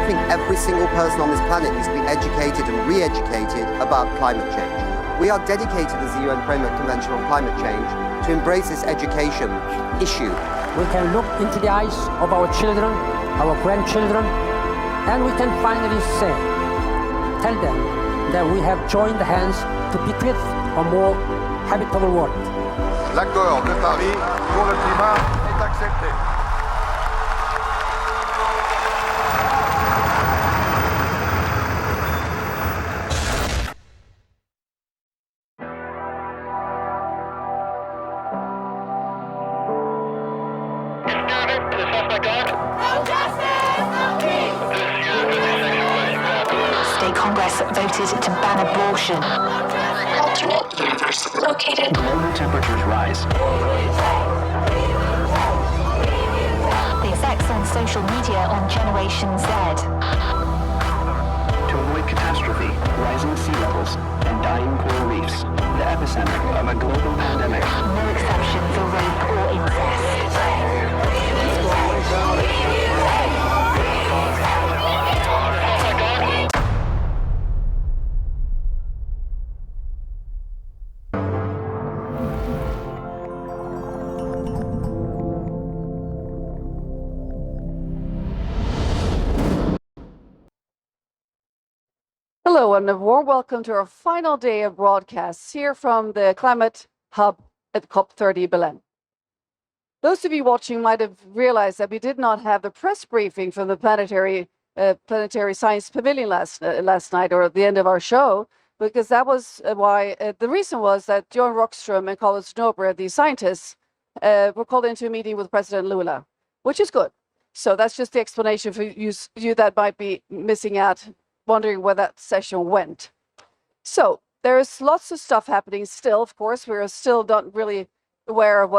think every single person on this planet needs to be educated and re-educated about climate change. We are dedicated as the UN Framework Convention on Climate Change to embrace this education issue. We can look into the eyes of our children, our grandchildren, and we can finally tell them that we have joined hands to bequeath a more habitable world. L'accord de Paris pour le climat est accepté. State Congress voted to ban abortion. Alternate universe located. Global temperatures rise. The effects on social media on Generation Z. To avoid catastrophe, rising sea levels, and dying coral reefs, the epicenter of a global pandemic. No exception for rape or incest. Hello and a warm welcome to our final day of broadcasts here from the Climate Hub at COP30 Belém. Those of you watching might have realized that we did not have the press briefing from the Planetary Science Pavilion last night, or at the end of our show, because that was why the reason was that Johan Rockström and Carl Eneroth, the scientists, were called into a meeting with President Lula, which is good. So that's just the explanation for you that might be missing out, wondering where that session went. So there's lots of stuff happening still. Of course, we're still not really aware of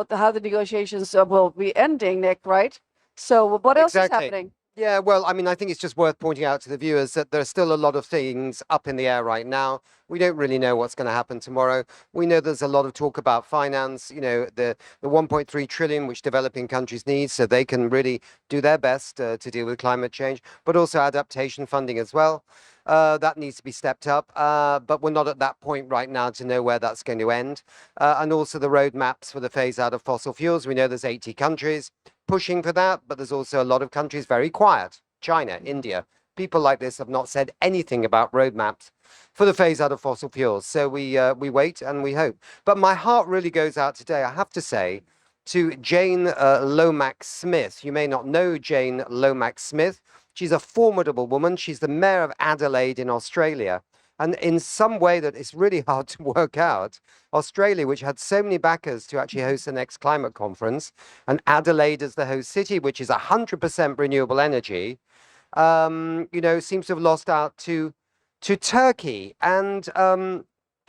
how the negotiations will be ending, Nick, right? So what else is happening? Yeah, well, I mean, I think it's just worth pointing out to the viewers that there's still a lot of things up in the air right now. We don't really know what's going to happen tomorrow. We know there's a lot of talk about finance, you know, the 1.3 trillion which developing countries need so they can really do their best to deal with climate change, but also adaptation funding as well. That needs to be stepped up, but we're not at that point right now to know where that's going to end. And also the roadmaps for the phase out of fossil fuels. We know there's 80 countries pushing for that, but there's also a lot of countries very quiet. China, India, people like this have not said anything about roadmaps for the phase out of fossil fuels. So we wait and we hope. But my heart really goes out today, I have to say, to Jane Lomax-Smith. You may not know Jane Lomax-Smith. She's a formidable woman. She's the mayor of Adelaide in Australia. And in some way that it's really hard to work out, Australia, which had so many backers to actually host the next climate conference, and Adelaide as the host city, which is 100% renewable energy, you know, seems to have lost out to Turkey. And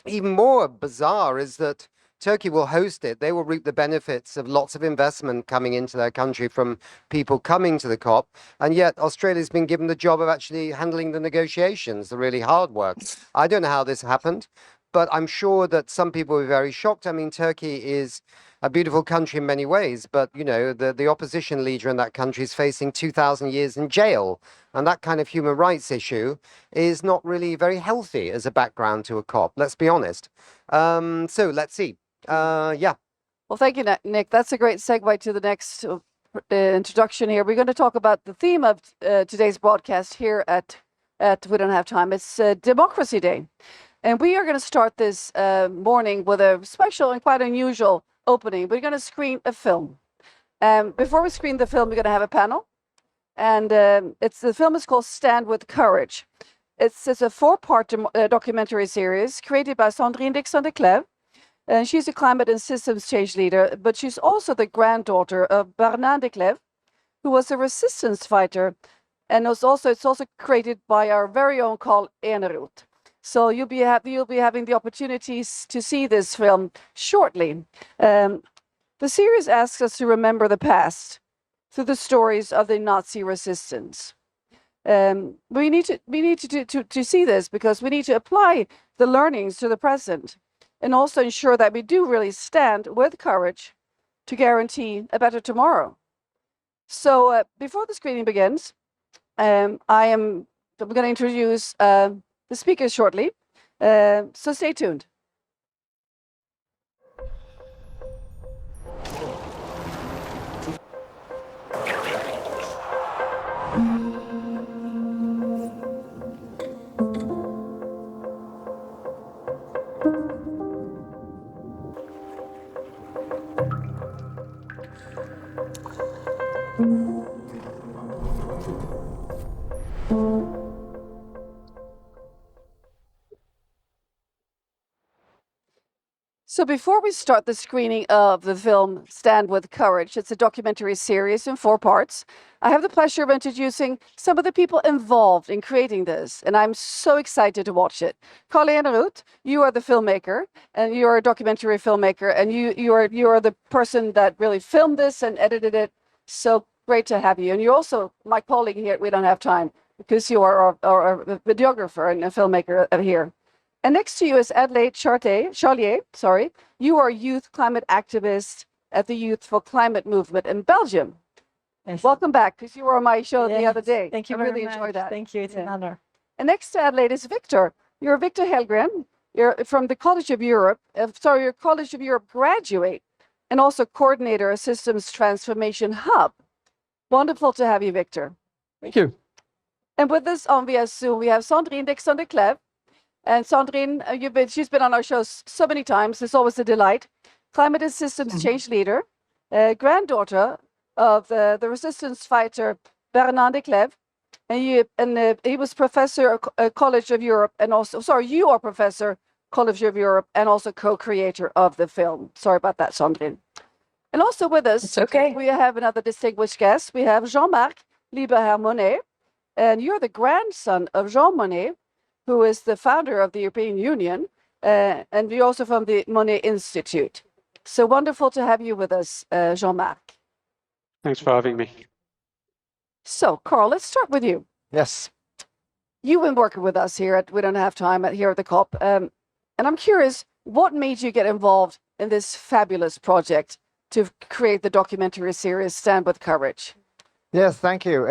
even more bizarre is that Turkey will host it. They will reap the benefits of lots of investment coming into their country from people coming to the COP. And yet Australia's been given the job of actually handling the negotiations, the really hard work. I don't know how this happened, but I'm sure that some people will be very shocked. I mean, Turkey is a beautiful country in many ways, but, you know, the opposition leader in that country is facing 2,000 years in jail. And that kind of human rights issue is not really very healthy as a background to a COP, let's be honest. So let's see. Yeah. Well, thank you, Nick. That's a great segue to the next introduction here. We're going to talk about the theme of today's broadcast here at We Don't Have Time. It's Democracy Day. And we are going to start this morning with a special and quite unusual opening. We're going to screen a film. Before we screen the film, we're going to have a panel. And the film is called Stand with Courage. It's a 4-part documentary series created by Sandrine Dixson-Declève. And she's a climate and systems change leader, but she's also the granddaughter of Bernard Decleve, who was a resistance fighter, and it's also created by our very own Carl Eneroth. So you'll be having the opportunities to see this film shortly. The series asks us to remember the past through the stories of the Nazi resistance. We need to see this because we need to apply the learnings to the present, and also ensure that we do really stand with courage to guarantee a better tomorrow. So before the screening begins, I'm going to introduce the speakers shortly, so stay tuned. So before we start the screening of the film Stand with Courage, it's a documentary series in 4 parts. I have the pleasure of introducing some of the people involved in creating this, and I'm so excited to watch it. Carl Eneroth, you are the filmmaker, and you are a documentary filmmaker, and you are the person that really filmed this and edited it. So great to have you. And you're also my colleague here at We Don't Have Time, because you are a videographer and a filmmaker here. And next to you is Adelaide Charlier. You are youth climate activist at the Youth for Climate movement in Belgium. Yes. Welcome back, because you were on my show the Yes, other day. Thank you I very really much. enjoyed that. Thank you. It's an honor. And next to Adelaide is Victor. You're Victor Helgren. You're from the College of Europe. You're a College of Europe graduate and also coordinator of Systems Transformation Hub. Wonderful to have you, Victor. Thank you. And with us on via Zoom, we have Sandrine Dixson-Declève. And Sandrine, she's been on our shows so many times. It's always a delight. Climate and systems change leader, granddaughter of the resistance fighter Bernard Decleve. And he was professor at College of Europe, and also, you are professor College of Europe, and also co-creator of the film. Sorry about that, Sandrine. And also with us, It's okay. we have another distinguished guest. We have Jean-Marc Lieberherr Monnet, and you're the grandson of Jean Monnet, who is the founder of the European Union, and you're also from the Monnet Institute. So wonderful to have you with us, Jean-Marc. Thanks for having me. So, Carl, let's start with you. Yes. You've been working with us here at We Don't Have Time here at the COP, and I'm curious, what made you get involved in this fabulous project to create the documentary series Stand with Courage? Yes, thank you.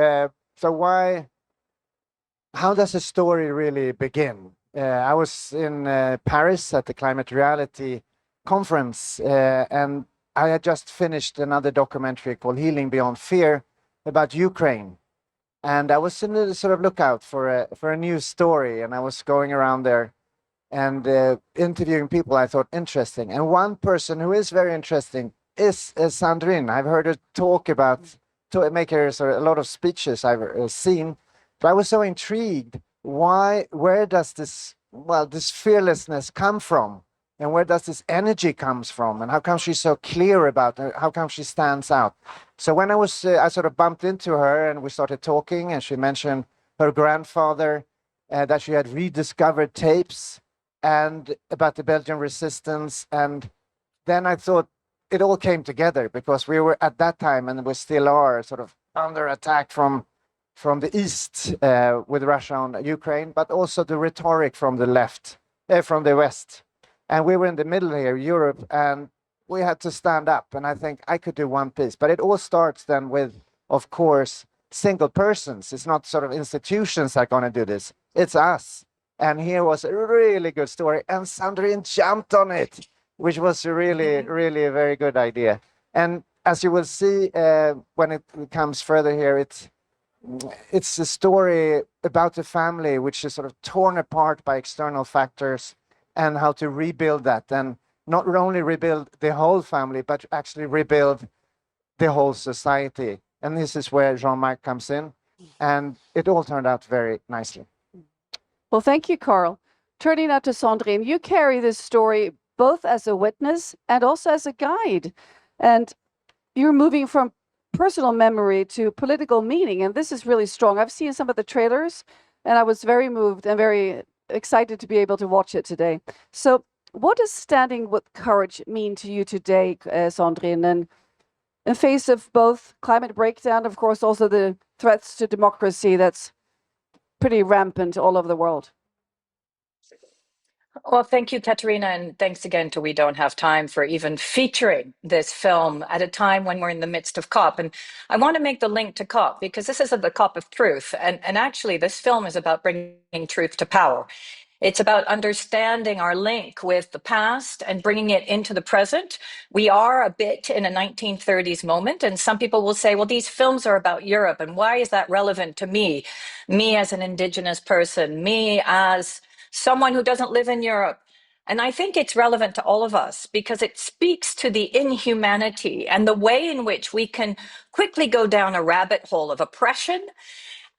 How does a story really begin? I was in Paris at the Climate Reality conference, and I had just finished another documentary called Healing Beyond Fear about Ukraine. And I was in the sort of lookout for a new story, and I was going around there and interviewing people I thought interesting. And one person who is very interesting is Sandrine. I've heard her make her sort of a lot of speeches I've seen. But I was so intrigued. Where does this fearlessness come from? And where does this energy comes from? And how come she's so clear about it? How come she stands out? So when I sort of bumped into her and we started talking, and she mentioned her grandfather, that she had rediscovered tapes and about the Belgian resistance. And then I thought it all came together, because we were at that time, and we still are, sort of under attack from the east with Russia on Ukraine, but also the rhetoric from the left, from the west. And we were in the middle here, Europe, and we had to stand up. And I think I could do one piece. But it all starts then with, of course, single persons. It's not sort of institutions that are going to do this. It's us. And here was a really good story. And Sandrine jumped on it, which was really, really a very good idea. And as you will see when it comes further here, it's a story about a family which is sort of torn apart by external factors, and how to rebuild that, and not only rebuild the whole family, but actually rebuild the whole society. And this is where Jean-Marc comes in, and it all turned out very nicely. Well, thank you, Carl. Turning now to Sandrine, you carry this story both as a witness and also as a guide. And you're moving from personal memory to political meaning, and this is really strong. I've seen some of the trailers, and I was very moved and very excited to be able to watch it today. So what does standing with courage mean to you today, Sandrine? And in face of both climate breakdown, of course, also the threats to democracy that's pretty rampant all over the world. Well, thank you, Katerina, and thanks again to We Don't Have Time for even featuring this film at a time when we're in the midst of COP. And I want to make the link to COP because this is the COP of truth. And actually, this film is about bringing truth to power. It's about understanding our link with the past and bringing it into the present. We are a bit in a 1930s moment, and some people will say, well, these films are about Europe, and why is that relevant to me? Me as an indigenous person, me as someone who doesn't live in Europe. And I think it's relevant to all of us because it speaks to the inhumanity and the way in which we can quickly go down a rabbit hole of oppression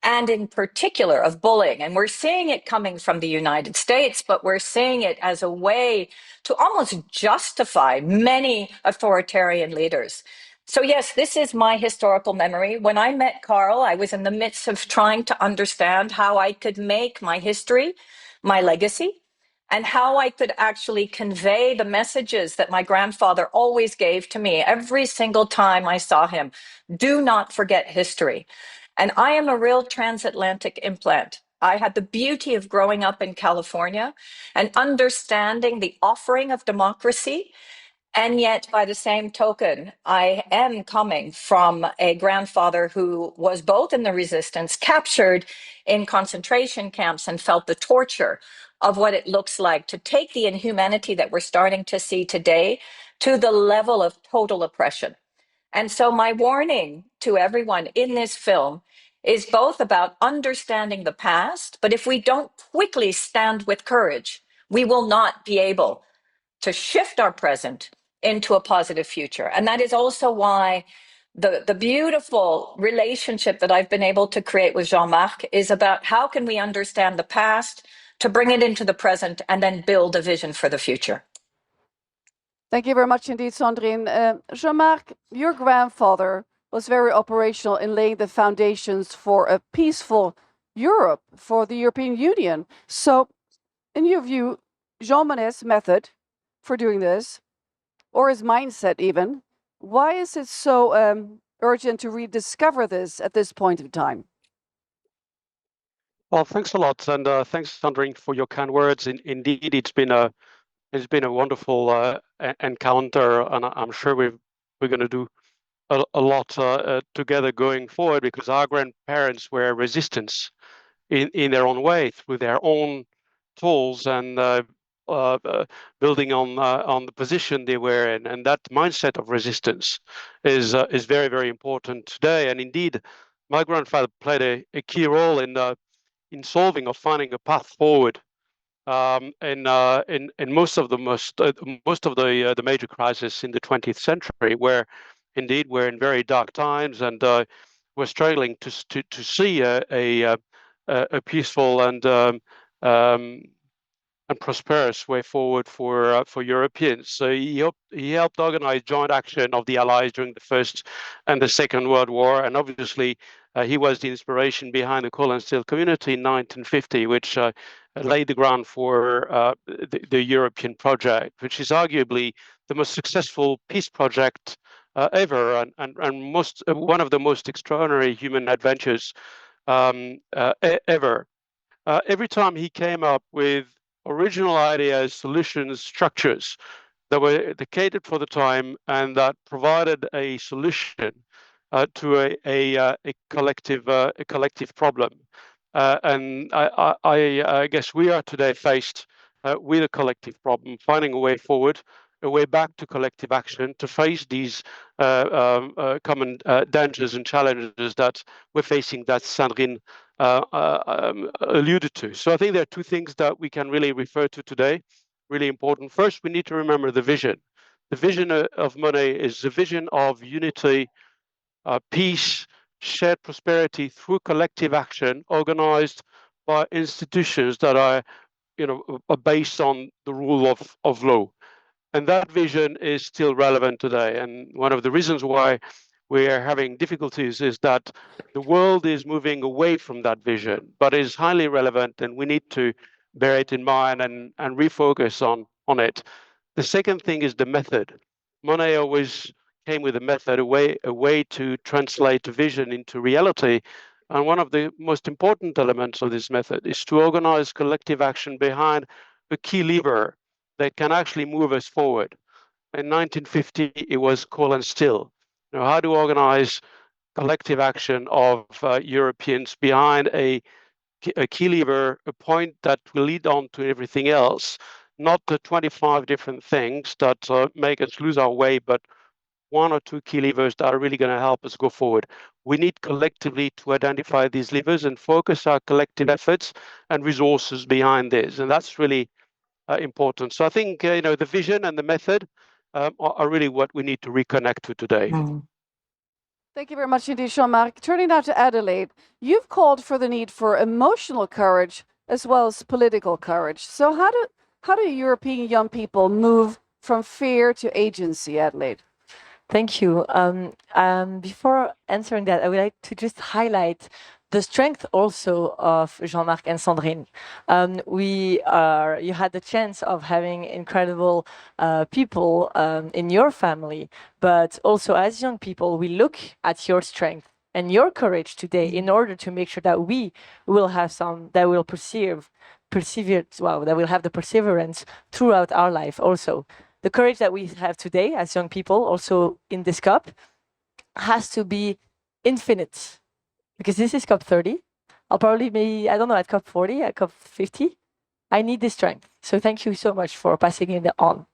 and in particular of bullying. And we're seeing it coming from the United States, but we're seeing it as a way to almost justify many authoritarian leaders. So yes, this is my historical memory. When I met Carl, I was in the midst of trying to understand how I could make my history my legacy and how I could actually convey the messages that my grandfather always gave to me every single time I saw him. Do not forget history. And I am a real transatlantic implant. I had the beauty of growing up in California and understanding the offering of democracy. And yet, by the same token, I am coming from a grandfather who was both in the resistance, captured in concentration camps, and felt the torture of what it looks like to take the inhumanity that we're starting to see today to the level of total oppression. And so my warning to everyone in this film is both about understanding the past, but if we don't quickly stand with courage, we will not be able to shift our present into a positive future. And that is also why the beautiful relationship that I've been able to create with Jean-Marc is about how can we understand the past to bring it into the present and then build a vision for the future. Thank you very much indeed, Sandrine. Jean-Marc, your grandfather was very operational in laying the foundations for a peaceful Europe, for the European Union. So, in your view, Jean Monnet's method for doing this, or his mindset even, why is it so urgent to rediscover this at this point of time? Well, thanks a lot, and thanks, Sandrine, for your kind words. Indeed, it's been a wonderful encounter, and I'm sure we're going to do a lot together going forward, because our grandparents were resistance in their own way, through their own tools, and building on the position they were in, and that mindset of resistance is very, very important today. And indeed, my grandfather played a key role in solving or finding a path forward in most of the major crises in the 20th century, where indeed we're in very dark times, and we're struggling to see a peaceful and prosperous way forward for Europeans. So he helped organize joint action of the Allies during the First and the Second World War, and obviously he was the inspiration behind the Coal and Steel Community in 1950, which laid the ground for the European project, which is arguably the most successful peace project ever, and one of the most extraordinary human adventures ever. Every time he came up with original ideas, solutions, structures that were catered for the time and that provided a solution to a collective problem. And I guess we are today faced with a collective problem, finding a way forward, a way back to collective action to face these common dangers and challenges that we're facing, that Sandrine alluded to. So I think there are two things that we can really refer to today, really important. First, we need to remember the vision. The vision of Monnet is the vision of unity, peace, shared prosperity through collective action, organized by institutions that are based on the rule of law. And that vision is still relevant today. And one of the reasons why we are having difficulties is that the world is moving away from that vision, but is highly relevant, and we need to bear it in mind and refocus on it. The second thing is the method. Monnet always came with a method, a way to translate vision into reality. And one of the most important elements of this method is to organize collective action behind a key lever that can actually move us forward. In 1950, it was coal and steel. How to organize collective action of Europeans behind a key lever, a point that will lead on to everything else, not the 25 different things that make us lose our way, but one or two key levers that are really going to help us go forward. We need collectively to identify these levers and focus our collective efforts and resources behind this. And that's really important. So I think the vision and the method are really what we need to reconnect to today. Thank you very much indeed, Jean-Marc. Turning now to Adelaide, you've called for the need for emotional courage as well as political courage. So how do European young people move from fear to agency, Adelaide? Thank you. Before answering that, I would like to just highlight the strength also of Jean-Marc and Sandrine. You had the chance of having incredible people in your family, but also as young people, we look at your strength and your courage today in order to make sure that we will have that will that will have the perseverance throughout our life also. The courage that we have today as young people, also in this COP, has to be infinite. Because this is COP30. I'll probably be, I don't know, at COP40, at COP50. I need this strength. So thank you so much for passing it on.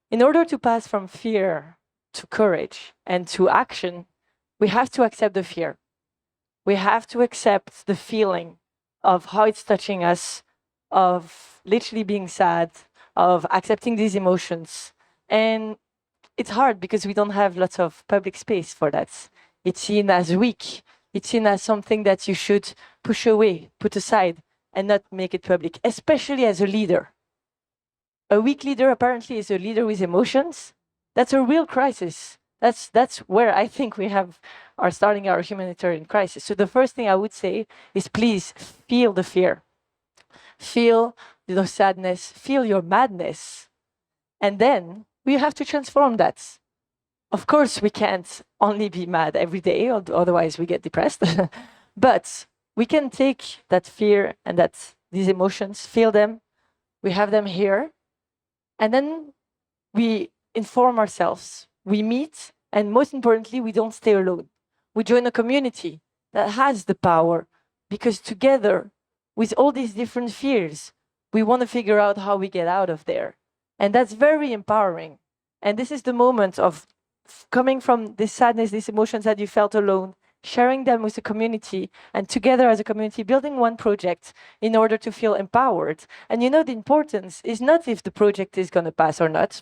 In order to pass from fear to courage and to action, we have to accept the fear. We have to accept the feeling of how it's touching us, of literally being sad, of accepting these emotions. And it's hard because we don't have lots of public space for that. It's seen as weak. It's seen as something that you should push away, put aside, and not make it public, especially as a leader. A weak leader apparently is a leader with emotions. That's a real crisis. That's where I think we are starting our humanitarian crisis. So the first thing I would say is please feel the fear. Feel the sadness, feel your madness. And then we have to transform that. Of course, we can't only be mad every day, otherwise we get depressed. But we can take that fear and these emotions, feel them, we have them here, and then we inform ourselves, we meet, and most importantly, we don't stay alone. We join a community that has the power, because together, with all these different fears, we want to figure out how we get out of there. And that's very empowering. And this is the moment of coming from this sadness, these emotions that you felt alone, sharing them with the community, and together as a community, building one project in order to feel empowered. And the importance is not if the project is going to pass or not.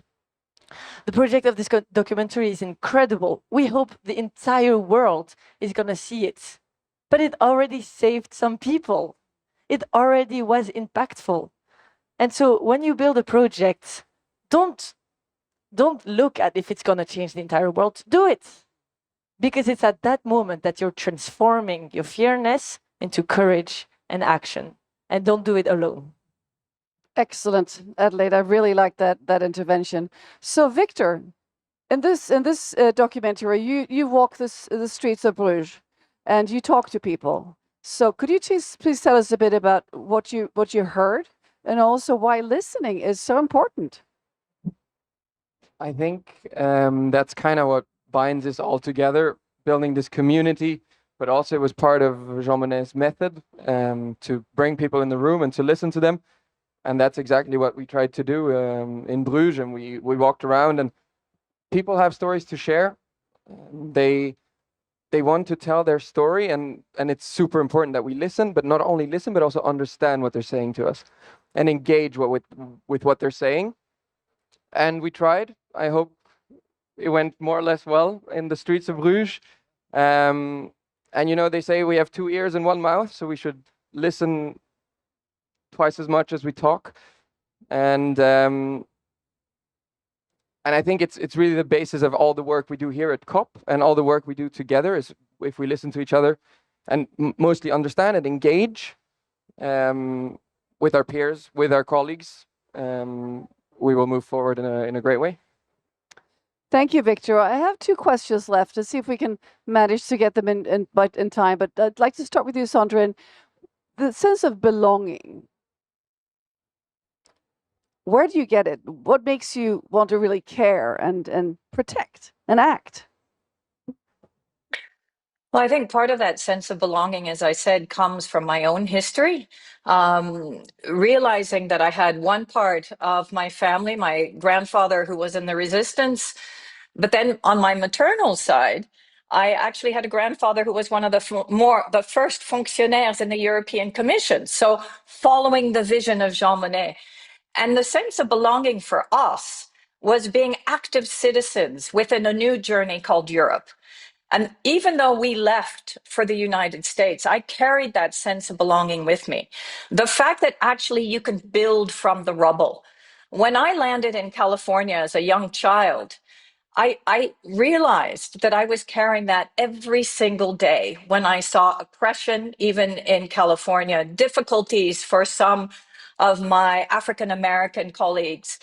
The project of this documentary is incredible. We hope the entire world is going to see it. But it already saved some people. It already was impactful. And so when you build a project, don't look at if it's going to change the entire world. Do it. Because it's at that moment that you're transforming your fearness into courage and action. And don't do it alone. Excellent, Adelaide. I really like that intervention. So, Victor, in this documentary, you walk the streets of Bruges, and you talk to people. So, could you please tell us a bit about what you heard, and also why listening is so important? I think that's kind of what binds us all together, building this community. But also, it was part of Jean Monnet's method to bring people in the room and to listen to them. And that's exactly what we tried to do in Bruges. And we walked around, and people have stories to share. They want to tell their story, and it's super important that we listen, but not only listen, but also understand what they're saying to us and engage with what they're saying. And we tried. I hope it went more or less well in the streets of Bruges. And they say we have 2 ears and 1 mouth, so we should listen twice as much as we talk. And I think it's really the basis of all the work we do here at COP, and all the work we do together is if we listen to each other and mostly understand and engage with our peers, with our colleagues, we will move forward in a great way. Thank you, Victor. I have 2 questions left to see if we can manage to get them in time. But I'd like to start with you, Sandrine. The sense of belonging. Where do you get it? What makes you want to really care and protect and act? Well, I think part of that sense of belonging, as I said, comes from my own history. Realizing that I had one part of my family, my grandfather, who was in the resistance, but then on my maternal side, I actually had a grandfather who was one of the first fonctionnaires in the European Commission. So following the vision of Jean Monnet. And the sense of belonging for us was being active citizens within a new journey called Europe. And even though we left for the United States, I carried that sense of belonging with me. The fact that actually you can build from the rubble. When I landed in California as a young child, I realized that I was carrying that every single day when I saw oppression, even in California, difficulties for some of my African American colleagues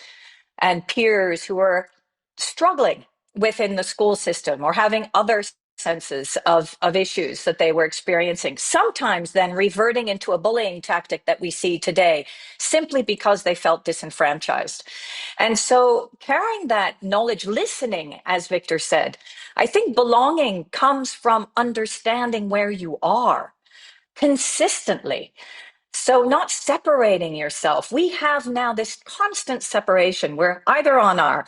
and peers who were struggling within the school system or having other senses of issues that they were experiencing, sometimes then reverting into a bullying tactic that we see today, simply because they felt disenfranchised. And so carrying that knowledge, listening, as Victor said, I think belonging comes from understanding where you are consistently. So not separating yourself. We have now this constant separation. We're either on our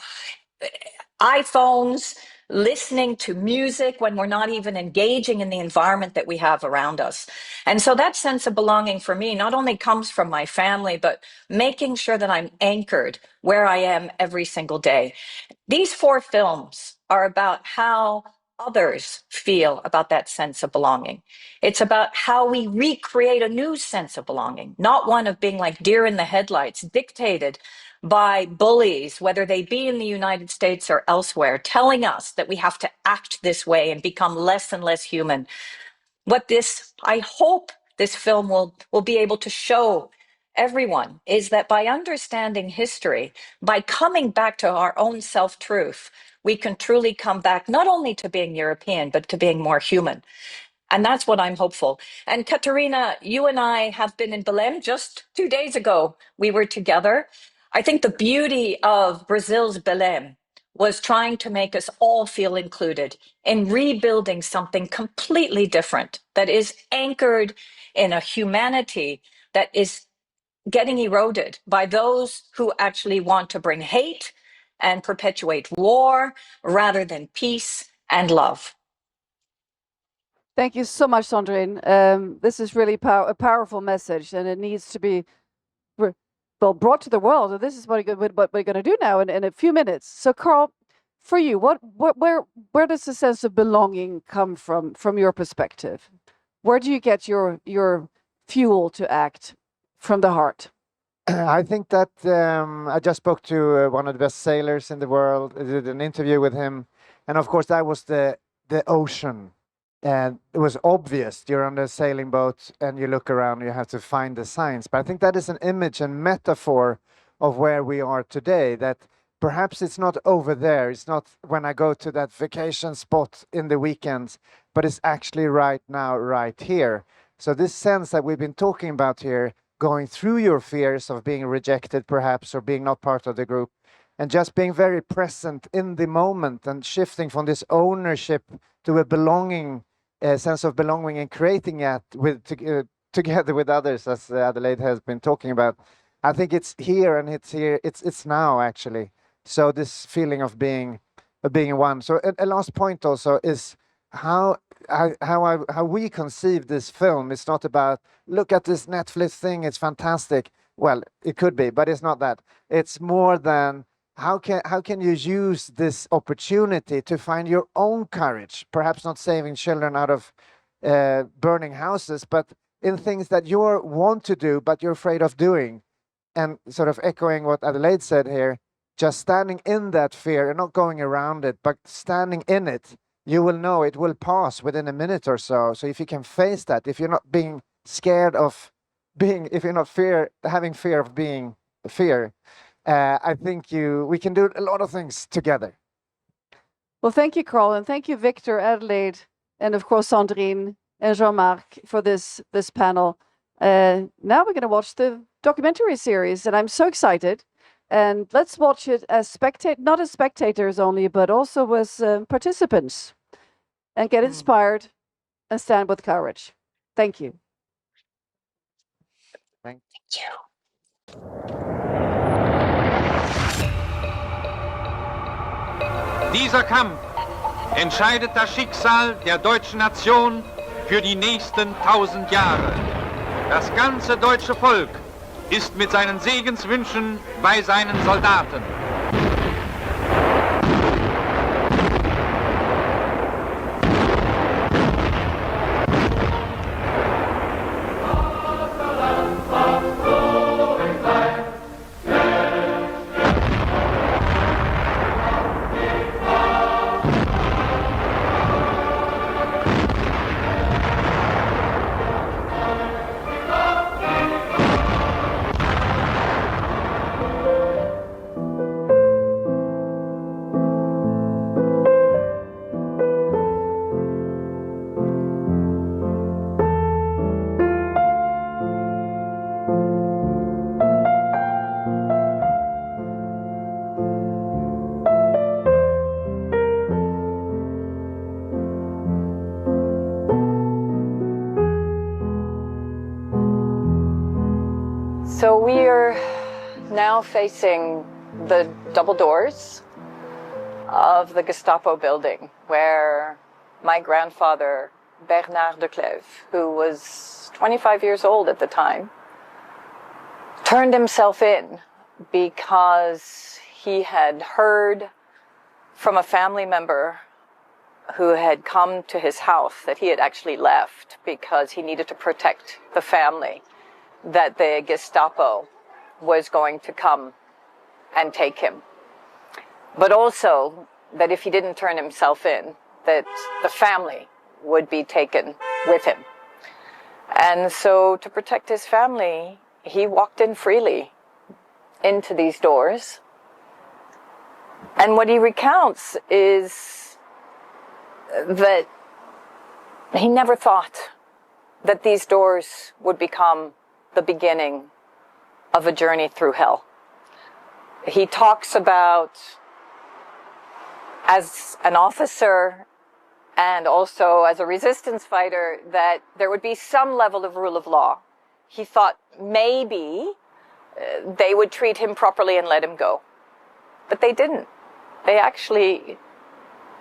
iPhones, listening to music when we're not even engaging in the environment that we have around us. And so that sense of belonging for me not only comes from my family, but making sure that I'm anchored where I am every single day. These 4 films are about how others feel about that sense of belonging. It's about how we recreate a new sense of belonging, not one of being like deer in the headlights, dictated by bullies, whether they be in the United States or elsewhere, telling us that we have to act this way and become less and less human. What I hope this film will be able to show everyone is that by understanding history, by coming back to our own self-truth, we can truly come back not only to being European, but to being more human. And that's what I'm hopeful. And Katerina, you and I have been in Belém just 2 days ago. We were together. I think the beauty of Brazil's Belém was trying to make us all feel included in rebuilding something completely different that is anchored in a humanity that is getting eroded by those who actually want to bring hate and perpetuate war rather than peace and love. Thank you so much, Sandrine. This is really a powerful message, and it needs to be brought to the world. And this is what we're going to do now in a few minutes. So, Carl, for you, where does the sense of belonging come from your perspective? Where do you get your fuel to act from the heart? I think that I just spoke to one of the best sailors in the world. I did an interview with him, and of course that was the ocean. And it was obvious you're on a sailing boat and you look around, you have to find the signs. But I think that is an image and metaphor of where we are today, that perhaps it's not over there. It's not when I go to that vacation spot in the weekends, but it's actually right now, right here. So this sense that we've been talking about here, going through your fears of being rejected perhaps, or being not part of the group, and just being very present in the moment and shifting from this ownership to a belonging, a sense of belonging, and creating it together with others, as Adelaide has been talking about. I think it's here and it's here. It's now actually. So this feeling of being one. So a last point also is how we conceive this film. It's not about look at this Netflix thing. It's fantastic. Well, it could be, but it's not that. It's more than how can you use this opportunity to find your own courage, perhaps not saving children out of burning houses, but in things that you want to do, but you're afraid of doing. And sort of echoing what Adelaide said here, just standing in that fear and not going around it, but standing in it, you will know it will pass within a minute or so. So if you can face that, if you're not being scared of being, if you're not having fear of being fear, I think we can do a lot of things together. Well, thank you, Carl, and thank you, Victor, Adelaide, and of course, Sandrine and Jean-Marc for this panel. Now we're going to watch the documentary series, and I'm so excited And let's watch it as not as spectators only, but also as participants, and get inspired and stand with courage. Thank you. Thank you. Dieser Kampf entscheidet das Schicksal der deutschen Nation für die nächsten 1000 Jahre. Das ganze deutsche Volk ist mit seinen Segenswünschen bei seinen Soldaten. So we are now facing the double doors of the Gestapo building where my grandfather, Bernard Decleve, who was 25 years old at the time, turned himself in because he had heard from a family member who had come to his house that he had actually left because he needed to protect the family, that the Gestapo was going to come and take him. But also that if he didn't turn himself in, that the family would be taken with him. And so to protect his family, he walked in freely into these doors. And what he recounts is that he never thought that these doors would become the beginning of a journey through hell. He talks about, as an officer and also as a resistance fighter, that there would be some level of rule of law. He thought maybe they would treat him properly and let him go. But they didn't. They actually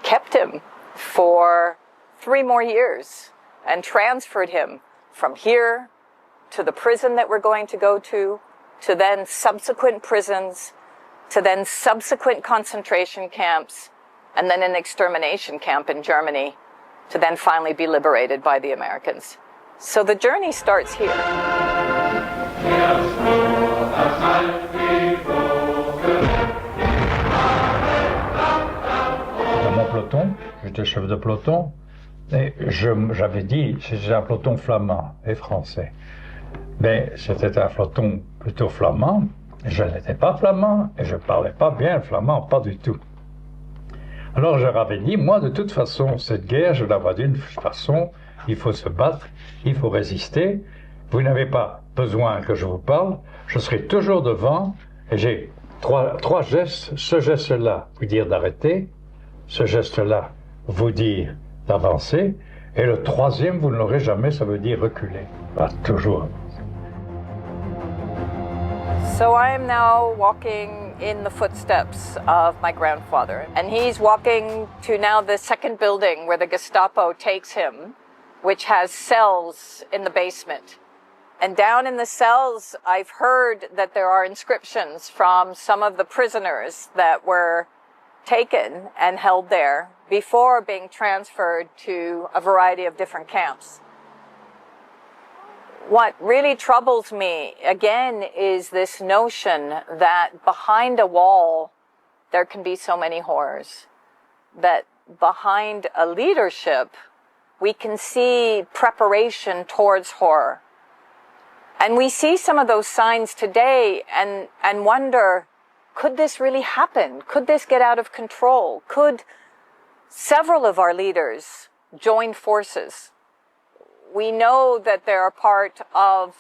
kept him for 3 more years and transferred him from here to the prison that we're going to go to then subsequent prisons, to then subsequent concentration camps, and then an extermination camp in Germany, to then finally be liberated by the Americans. So the journey starts here. Dans mon peloton, j'étais chef de peloton, et j'avais dit c'était un peloton flamand et français. Mais c'était un peloton plutôt flamand. Je n'étais pas flamand et je ne parlais pas bien le flamand, pas du tout. Alors je leur avais dit, moi de toute façon, cette guerre, je la vois d'une façon, il faut se battre, il faut résister. Vous n'avez pas besoin que je vous parle, je serai toujours devant et j'ai trois gestes. Ce geste-là, vous dire d'arrêter, ce geste-là, vous dire d'avancer, et le troisième, vous ne l'aurez jamais, ça veut dire reculer. Voilà, toujours. So I am now walking in the footsteps of my grandfather, and he's walking to now the second building where the Gestapo takes him, which has cells in the basement. And down in the cells, I've heard that there are inscriptions from some of the prisoners that were taken and held there before being transferred to a variety of different camps. What really troubles me, again, is this notion that behind a wall, there can be so many horrors. That behind a leadership, we can see preparation towards horror. And we see some of those signs today and wonder, could this really happen? Could this get out of control? Could several of our leaders join forces? We know that they're a part of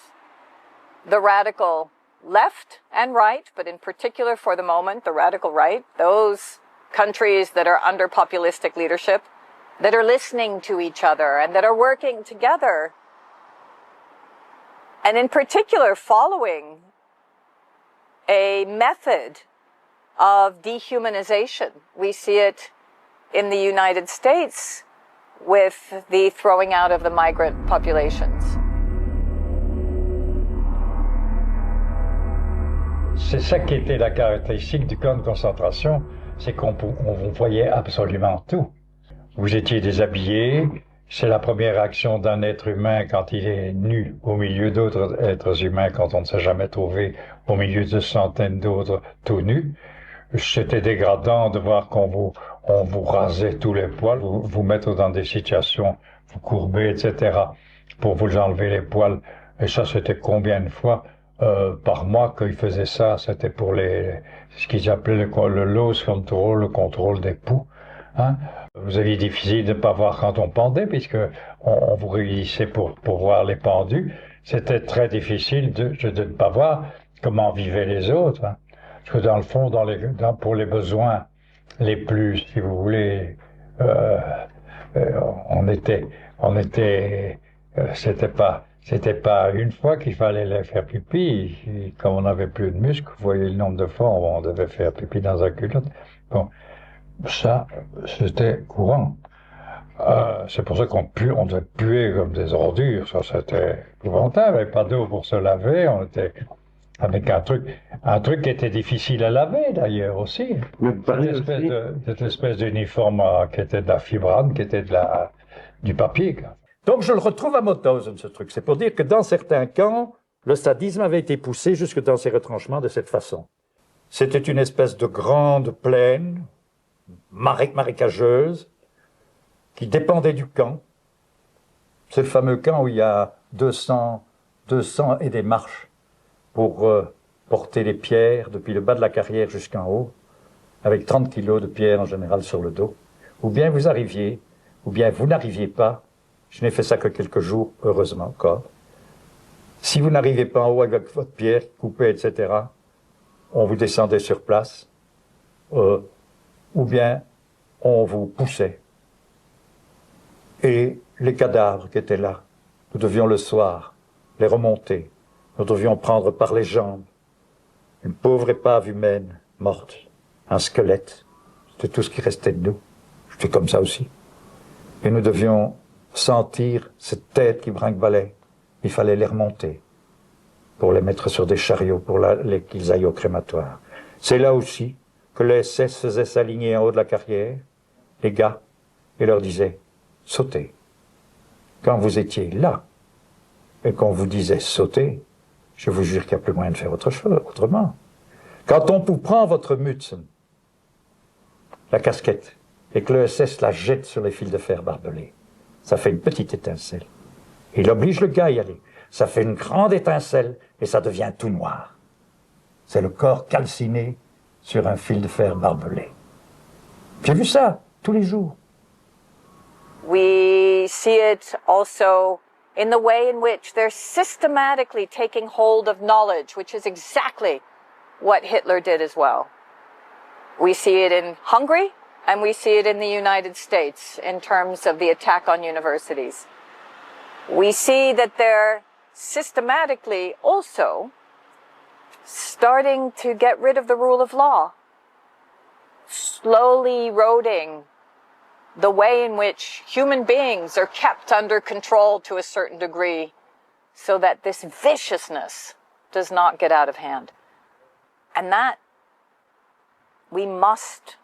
the radical left and right, but in particular for the moment, the radical right, those countries that are under populistic leadership, that are listening to each other and that are working together, and in particular following a method of dehumanization. We see it in the United States with the throwing out of the migrant populations. C'est ça qui était la caractéristique du camp de concentration, c'est qu'on vous voyait absolument tout. Vous étiez déshabillé, c'est la première réaction d'un être humain quand il est nu au milieu d'autres êtres humains, quand on ne s'est jamais trouvé au milieu de centaines d'autres tout nus. C'était dégradant de voir on vous rasait tous les poils, vous mettre dans des situations, vous courbez, etc., pour vous enlever les poils. Et ça, c'était combien de fois par mois qu'ils faisaient ça? C'était pour ce qu'ils appelaient le loose control, le contrôle des poux. Hein? Vous aviez difficile de ne pas voir quand on pendait, puisque on vous réunissait pour voir les pendus. C'était très difficile de ne pas voir comment vivaient les autres. Hein? Parce que dans le fond, pour les besoins les plus, si vous voulez, c'était pas une fois qu'il fallait les faire pipi. Et comme on n'avait plus de muscles, vous voyez le nombre de fois où on devait faire pipi dans un culotte. Bon, ça, c'était courant. C'est pour ça qu'on devait puer comme des ordures. Ça, c'était épouvantable. Il n'y avait pas d'eau pour se laver. On était avec un truc qui était difficile à laver d'ailleurs aussi. Cette espèce d'uniforme qui était de la fibrane, qui était du papier. Quoi. Donc je le retrouve à Mauthausen, ce truc. C'est pour dire que dans certains camps, le sadisme avait été poussé jusque dans ses retranchements de cette façon. C'était une espèce de grande plaine, marécageuse, qui dépendait du camp. C'est le fameux camp où il y a 200 et des marches pour porter les pierres depuis le bas de la carrière jusqu'en haut, avec 30 kilos de pierres en général sur le dos. Ou bien vous arriviez, ou bien vous n'arriviez pas. Je n'ai fait ça que quelques jours, heureusement encore. Si vous n'arrivez pas en haut avec votre pierre coupée, etc., on vous descendait sur place, ou bien on vous poussait. Et les cadavres qui étaient là, nous devions le soir les remonter. Nous devions prendre par les jambes une pauvre épave humaine morte, un squelette. C'était tout ce qui restait de nous. J'étais comme ça aussi. Et nous devions sentir cette tête qui brinque-ballait. Il fallait les remonter pour les mettre sur des chariots, pour qu'ils aillent au crématoire. C'est là aussi que les SS faisaient s'aligner en haut de la carrière, les gars, et leur disaient « sautez ». Quand vous étiez là, et qu'on vous disait « sautez », je vous jure qu'il n'y a plus moyen de faire autrement. Quand on vous prend votre Mützen, la casquette, et que le SS la jette sur les fils de fer barbelés, ça fait une petite étincelle. Il oblige le gars à y aller. Ça fait une grande étincelle et ça devient tout noir. C'est le corps calciné sur un fil de fer barbelé. J'ai vu ça tous les jours. We see it also in the way in which they're systematically taking hold of knowledge, which is exactly what Hitler did as well. We see it in Hungary, and we see it in the United States in terms of the attack on universities. We see that they're systematically also starting to get rid of the rule of law, slowly eroding the way in which human beings are kept under control to a certain degree so that this viciousness does not get out of hand. And that we must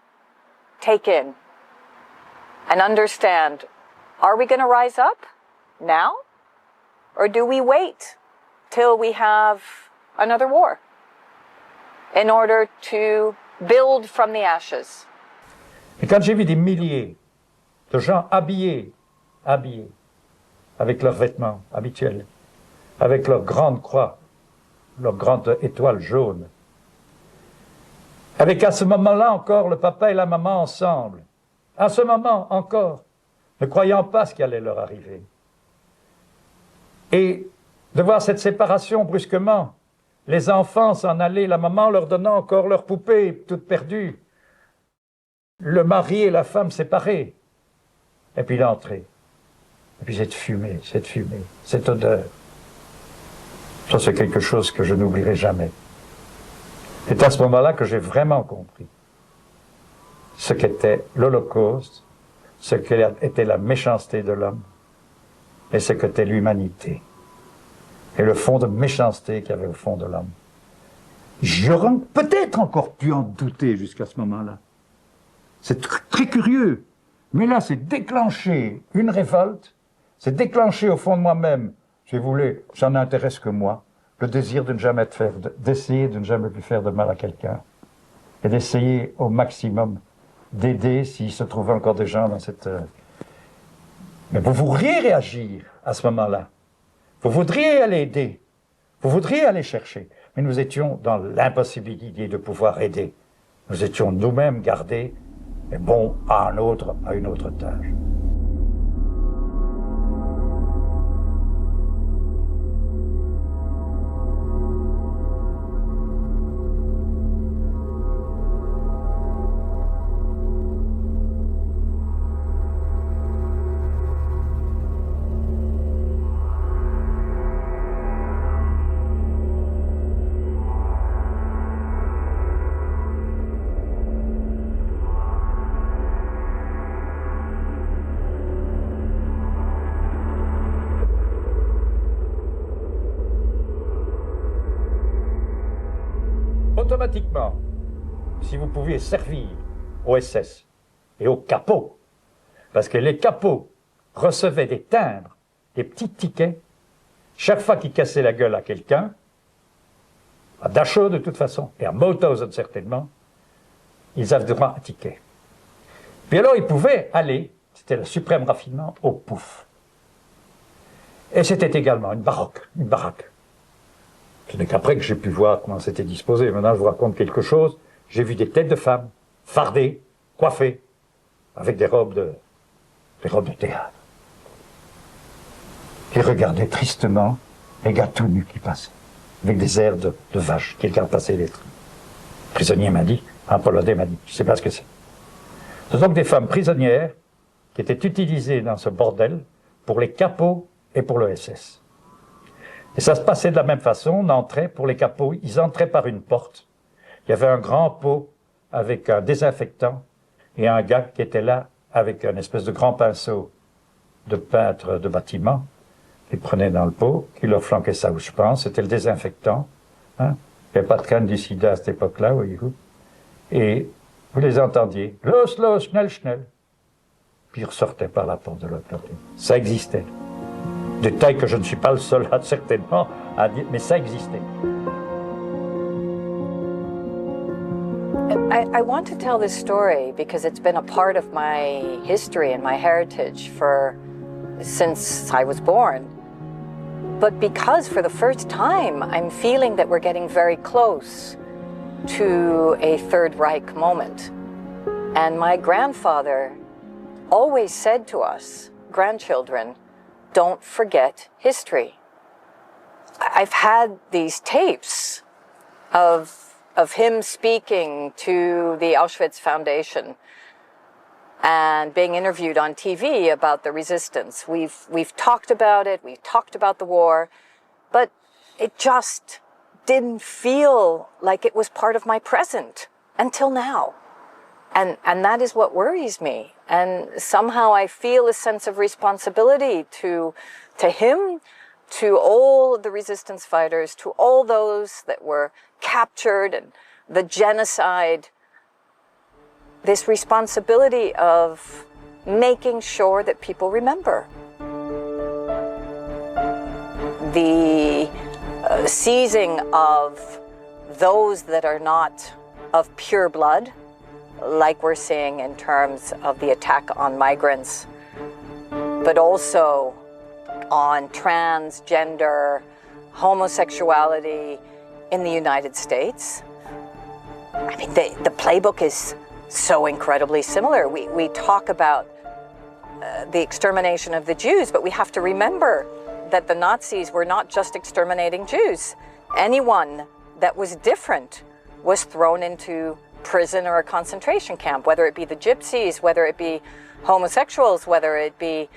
take in and understand. Are we going to rise up now? Or do we wait till we have another war in order to build from the ashes? Et quand j'ai vu des milliers de gens habillés, avec leurs vêtements habituels, avec leur grande croix, leur grande étoile jaune, avec à ce moment-là encore le papa et la maman ensemble, à ce moment encore, ne croyant pas ce qui allait leur arriver. Et de voir cette séparation brusquement, Les enfants s'en allaient, la maman leur donnant encore leur poupée, toute perdue. Le mari et la femme séparés. Et puis l'entrée. Et puis cette fumée, cette odeur. Ça, c'est quelque chose que je n'oublierai jamais. C'est à ce moment-là que j'ai vraiment compris ce qu'était l'Holocauste, ce qu'était la méchanceté de l'homme et ce qu'était l'humanité. Et le fond de méchanceté qu'il y avait au fond de l'homme. J'aurais peut-être encore pu en douter jusqu'à ce moment-là. C'est très curieux. Mais là, c'est déclenché une révolte, c'est déclenché au fond de moi-même, si vous voulez, ça n'intéresse que moi, le désir de ne jamais d'essayer de ne jamais plus faire de mal à quelqu'un. Et d'essayer au maximum d'aider s'il se trouve encore des gens dans cette... Mais vous voudriez réagir à ce moment-là. Vous voudriez aller aider. Vous voudriez aller chercher. Mais nous étions dans l'impossibilité de pouvoir aider. Nous étions nous-mêmes gardés, mais bon, à une autre tâche. Automatiquement, si vous pouviez servir au SS et aux capots, parce que les capots recevaient des timbres, des petits tickets, chaque fois qu'ils cassaient la gueule à quelqu'un, à Dachau de toute façon, et à Mauthausen certainement, ils avaient droit à un ticket. Puis alors ils pouvaient aller, c'était le suprême raffinement, au pouf. Et c'était également une baraque. Ce n'est qu'après que j'ai pu voir comment c'était disposé. Maintenant, je vous raconte quelque chose. J'ai vu des têtes de femmes, fardées, coiffées, avec des robes de théâtre. Qui regardaient tristement les gars tout nus qui passaient, avec des airs de vaches qui regardent passer les trains. Le prisonnier m'a dit, un polonais m'a dit, je ne sais pas ce que c'est. Ce sont donc des femmes prisonnières qui étaient utilisées dans ce bordel pour les capots et pour le SS. Et ça se passait de la même façon, on entrait pour les capots, ils entraient par une porte. Il y avait un grand pot avec un désinfectant et un gars qui était là avec un espèce de grand pinceau de peintre de bâtiment, qui prenait dans le pot, qui leur flanquait ça où je pense, c'était le désinfectant. Hein. Il n'y avait pas de canne du sida à cette époque-là, voyez-vous. Et vous les entendiez, los, los, schnell, schnell. Puis ils ressortaient par la porte de l'autre côté. Ça existait. Détail que je ne suis pas le seul certainement à dire, mais ça existait. I want to tell this story because it's been a part of my history and my heritage since I was born. But because for the first time, I'm feeling that we're getting very close to a Third Reich moment. And my grandfather always said to us, grandchildren, don't forget history. I've had these tapes of him speaking to the Auschwitz Foundation and being interviewed on TV about the resistance. We've talked about it, we've talked about the war, but it just didn't feel like it was part of my present until now. And that is what worries me. And somehow I feel a sense of responsibility to him, to all the resistance fighters, to all those that were captured and the genocide. This responsibility of making sure that people remember. The seizing of those that are not of pure blood, like we're seeing in terms of the attack on migrants, but also on transgender, homosexuality in the United States. I mean, the playbook is so incredibly similar. We talk about the extermination of the Jews, but we have to remember that the Nazis were not just exterminating Jews. Anyone that was different was thrown into prison or a concentration camp, whether it be the gypsies, whether it be homosexuals, whether it be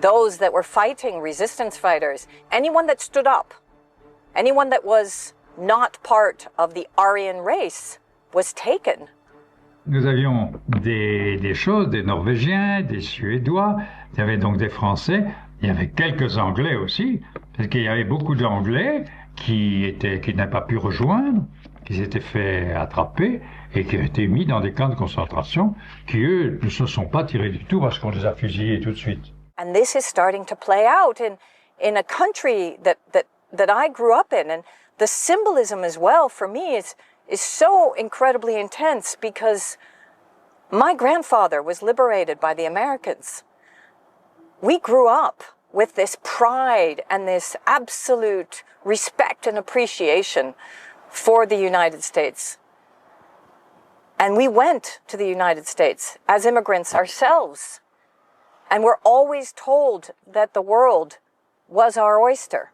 those that were fighting, resistance fighters. Anyone that stood up, anyone that was not part of the Aryan race was taken. Nous avions des choses, des Norvégiens, des Suédois, il y avait donc des Français, il y avait quelques Anglais aussi, parce qu'il y avait beaucoup d'Anglais qui n'avaient pas pu rejoindre, qui s'étaient fait attraper et qui ont été mis dans des camps de concentration qui, eux, ne se sont pas tirés du tout parce qu'on les a fusillés tout de suite. And this is starting to play out in a country that I grew up in. And the symbolism as well, for me, is so incredibly intense because my grandfather was liberated by the Americans. We grew up with this pride and this absolute respect and appreciation for the United States. And we went to the United States as immigrants ourselves. And we're always told that the world was our oyster.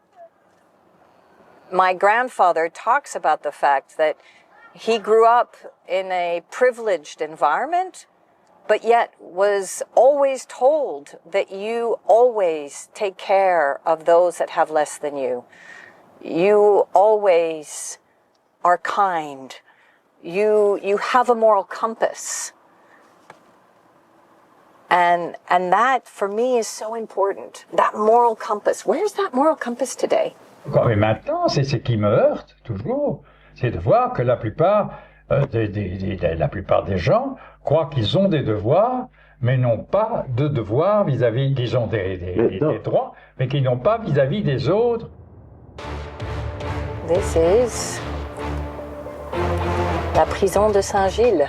My grandfather talks about the fact that he grew up in a privileged environment, but yet was always told that you always take care of those that have less than you. You always are kind. You have a moral compass. And that, for me, is so important. That moral compass. Where's that moral compass today? Mais maintenant, c'est ce qui me heurte toujours, c'est de voir que la plupart des gens croient qu'ils ont des devoirs, mais n'ont pas de devoirs vis-à-vis, qu'ils ont des droits, mais qu'ils n'ont pas vis-à-vis des autres. This is la prison de Saint-Gilles.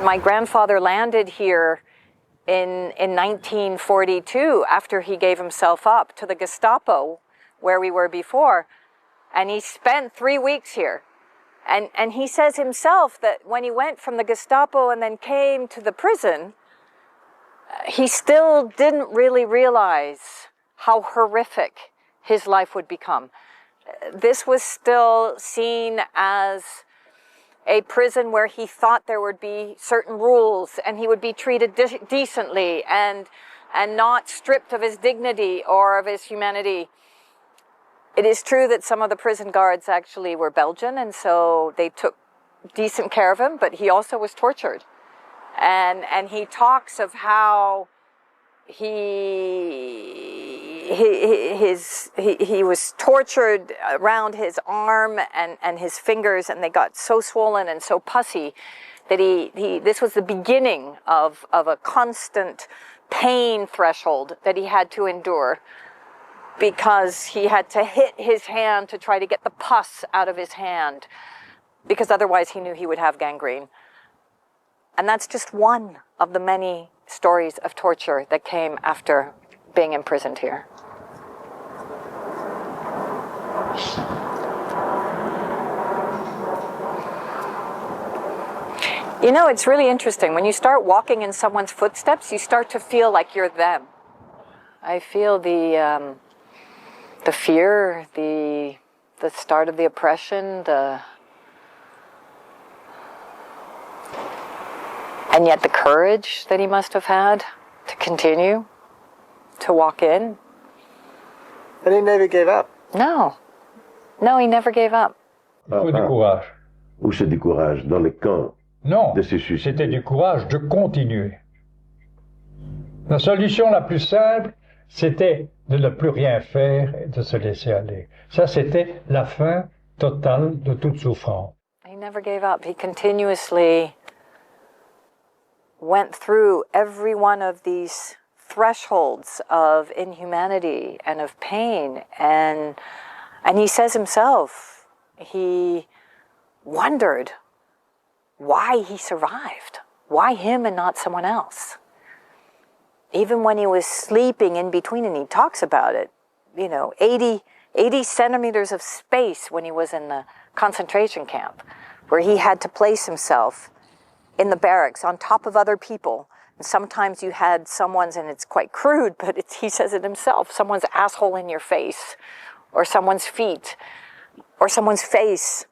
My grandfather landed here in 1942 after he gave himself up to the Gestapo, where we were before, and he spent 3 weeks here. And he says himself that when he went from the Gestapo and then came to the prison, he still didn't really realize how horrific his life would become. This was still seen as a prison where he thought there would be certain rules and he would be treated decently and not stripped of his dignity or of his humanity. It is true that some of the prison guards actually were Belgian, and so they took decent care of him, but he also was tortured. And he talks of how he was tortured around his arm and his fingers, and they got so swollen and so pussy that this was the beginning of a constant pain threshold that he had to endure, because he had to hit his hand to try to get the pus out of his hand, because otherwise he knew he would have gangrene. And that's just one of the many stories of torture that came after being imprisoned here. You know, it's really interesting. When you start walking in someone's footsteps, you start to feel like you're them. I feel the fear, the start of the oppression, and yet the courage that he must have had to continue to walk in. And he never gave up. No, he never gave up. Il faut du courage. Où c'est du courage? Dans les camps? Non, c'était du courage de continuer. La solution la plus simple, c'était de ne plus rien faire et de se laisser aller. Ça, c'était la fin totale de toute souffrance. He never gave up. He continuously went through every one of these thresholds of inhumanity and of pain. And he says himself, he wondered why he survived. Why him and not someone else? Even when he was sleeping in between, and he talks about it, 80 centimeters of space when he was in the concentration camp, where he had to place himself in the barracks on top of other people Sometimes you had someone's, and it's quite crude, but he says it himself, someone's asshole in your face, or someone's feet, or someone's face,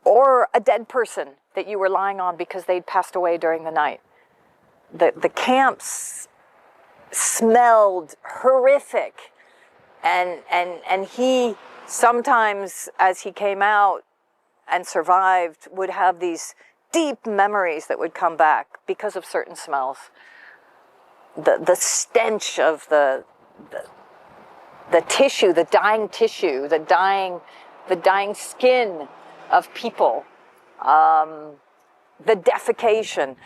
or a dead person that you were lying on because they'd passed away during the night. The camps smelled horrific, and he sometimes, as he came out and survived, would have these deep memories that would come back because of certain smells. The stench of the tissue, the dying tissue, the dying skin of people, the defecation.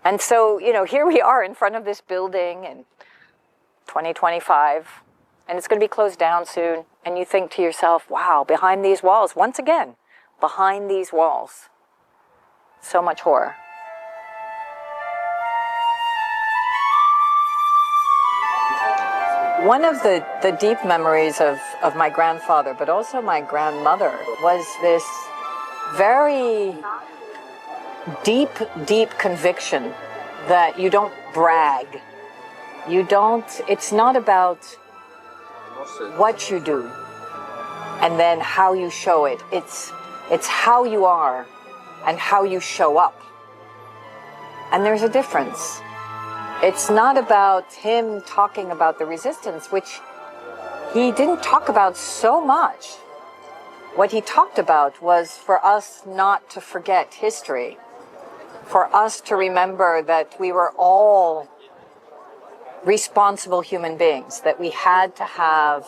And so, here we are in front of this building in 2025, and it's going to be closed down soon. And you think to yourself, wow, behind these walls, once again, behind these walls, so much horror. One of the deep memories of my grandfather, but also my grandmother, was this very deep conviction that you don't brag. It's not about what you do and then how you show it. It's how you are and how you show up. And there's a difference. It's not about him talking about the resistance, which he didn't talk about so much. What he talked about was for us not to forget history, for us to remember that we were all responsible human beings, that we had to have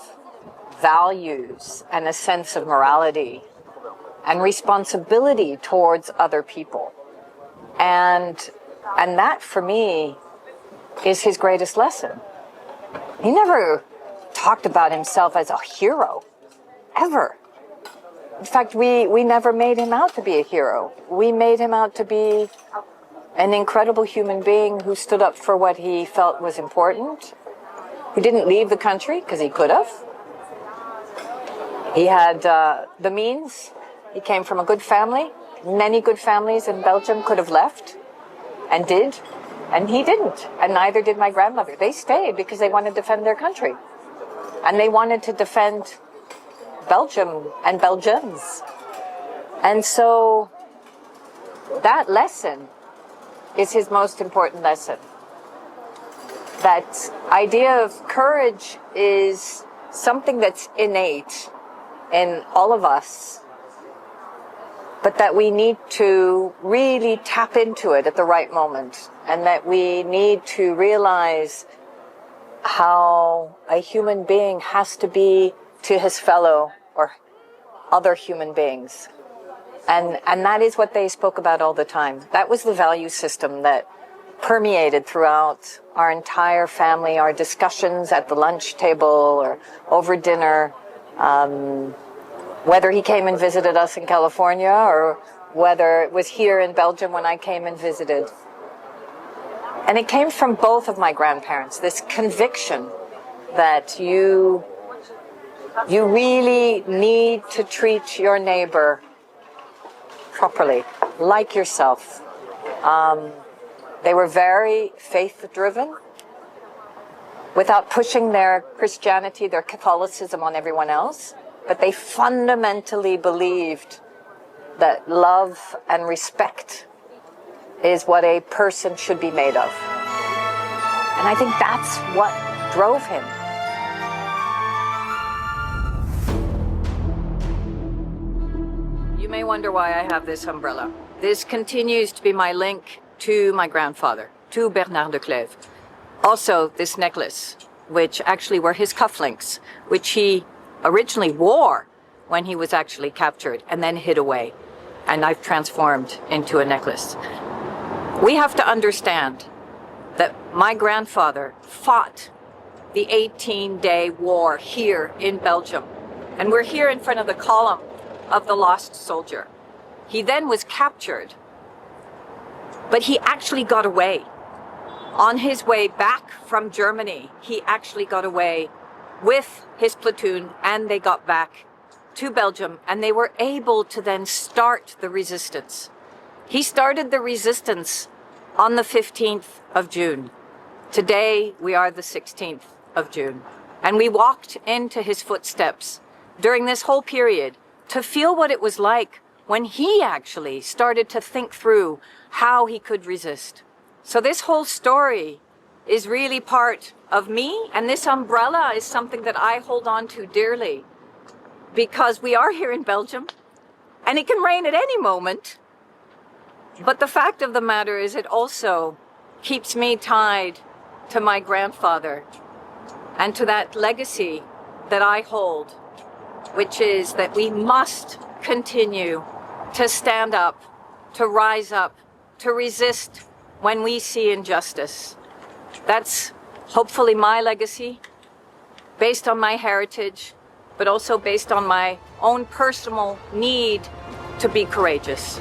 values and a sense of morality and responsibility towards other people. And that, for me, is his greatest lesson. He never talked about himself as a hero, ever. In fact, we never made him out to be a hero. We made him out to be an incredible human being who stood up for what he felt was important, who didn't leave the country because he could have. He had the means. He came from a good family. Many good families in Belgium could have left and did, and he didn't, and neither did my grandmother. They stayed because they wanted to defend their country, and they wanted to defend Belgium and Belgians. And so that lesson is his most important lesson. That idea of courage is something that's innate in all of us, but that we need to really tap into it at the right moment, and that we need to realize how a human being has to be to his fellow or other human beings. And that is what they spoke about all the time. That was the value system that permeated throughout our entire family, our discussions at the lunch table or over dinner, whether he came and visited us in California or whether it was here in Belgium when I came and visited. And it came from both of my grandparents, this conviction that you really need to treat your neighbor properly, like yourself. They were very faith-driven, without pushing their Christianity, their Catholicism on everyone else, but they fundamentally believed that love and respect is what a person should be made of. And I think that's what drove him. You may wonder why I have this umbrella. This continues to be my link to my grandfather, to Bernard Decleve. Also, this necklace, which actually were his cufflinks, which he originally wore when he was actually captured and then hid away. And I've transformed into a necklace. We have to understand that my grandfather fought the 18-day war here in Belgium. And we're here in front of the column of the lost soldier. He then was captured, but he actually got away. On his way back from Germany, he actually got away with his platoon, and they got back to Belgium, and they were able to then start the resistance. He started the resistance on the 15th of June. Today, we are the 16th of June. And we walked into his footsteps during this whole period to feel what it was like when he actually started to think through how he could resist. So this whole story is really part of me, and this umbrella is something that I hold on to dearly because we are here in Belgium and it can rain at any moment. But the fact of the matter is it also keeps me tied to my grandfather and to that legacy that I hold, which is that we must continue to stand up, to rise up, to resist when we see injustice. That's hopefully my legacy, based on my heritage, but also based on my own personal need to be courageous.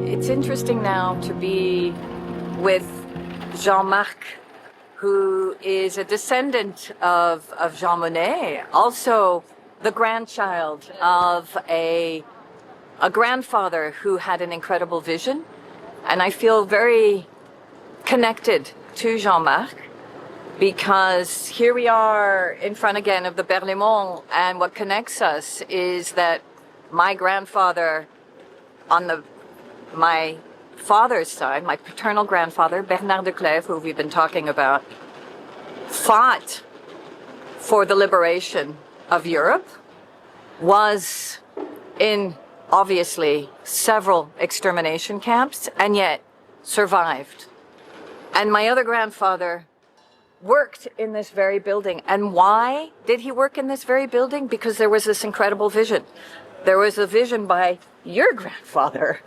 It's interesting now to be with Jean-Marc, who is a descendant of Jean Monnet, also the grandchild of a grandfather who had an incredible vision. And I feel very connected to Jean-Marc because here we are in front again of the Berlaymont, and what connects us is that my grandfather on my father's side, my paternal grandfather, Bernard Decleve, who we've been talking about, fought for the liberation of Europe, was in obviously several extermination camps, and yet survived. And my other grandfather worked in this very building. And why did he work in this very building? Because there was this incredible vision. There was a vision by your grandfather,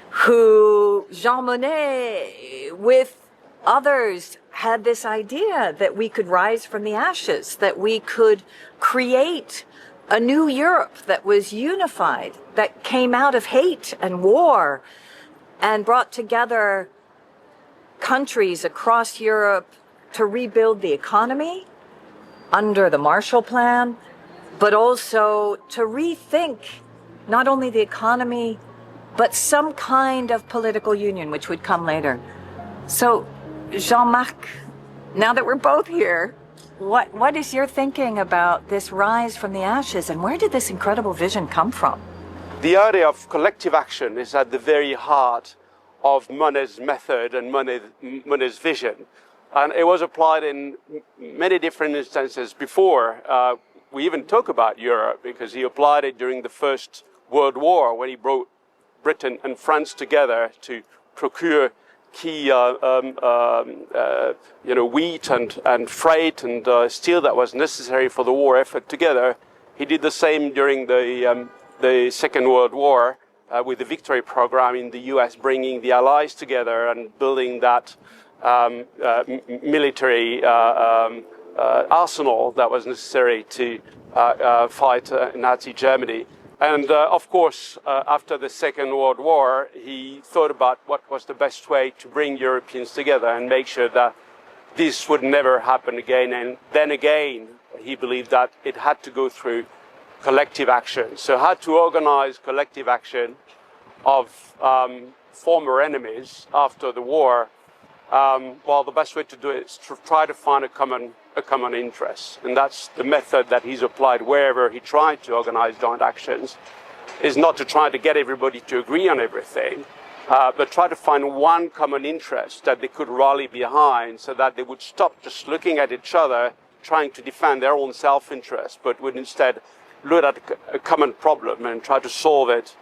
who, Jean Monnet, with others, had this idea that we could rise from the ashes, that we could create a new Europe that was unified, that came out of hate and war, and brought together countries across Europe to rebuild the economy under the Marshall Plan, but also to rethink not only the economy, but some kind of political union, which would come later. So, Jean-Marc, now that we're both here, what is your thinking about this rise from the ashes, and where did this incredible vision come from? The idea of collective action is at the very heart of Monnet's method and Monnet's vision. And it was applied in many different instances before we even talk about Europe, because he applied it during the First World War when he brought Britain and France together to procure key wheat and freight and steel that was necessary for the war effort together. He did the same during the Second World War with the Victory Program in the US, bringing the Allies together and building that military arsenal that was necessary to fight Nazi Germany. And of course, after the Second World War, he thought about what was the best way to bring Europeans together and make sure that this would never happen again. And then again, he believed that it had to go through collective action. So how to organize collective action of former enemies after the war. Well, the best way to do it is to try to find a common interest. And that's the method that he's applied wherever he tried to organize joint actions, is not to try to get everybody to agree on everything, but try to find one common interest that they could rally behind so that they would stop just looking at each other, trying to defend their own self-interest, but would instead look at a common problem and try to solve it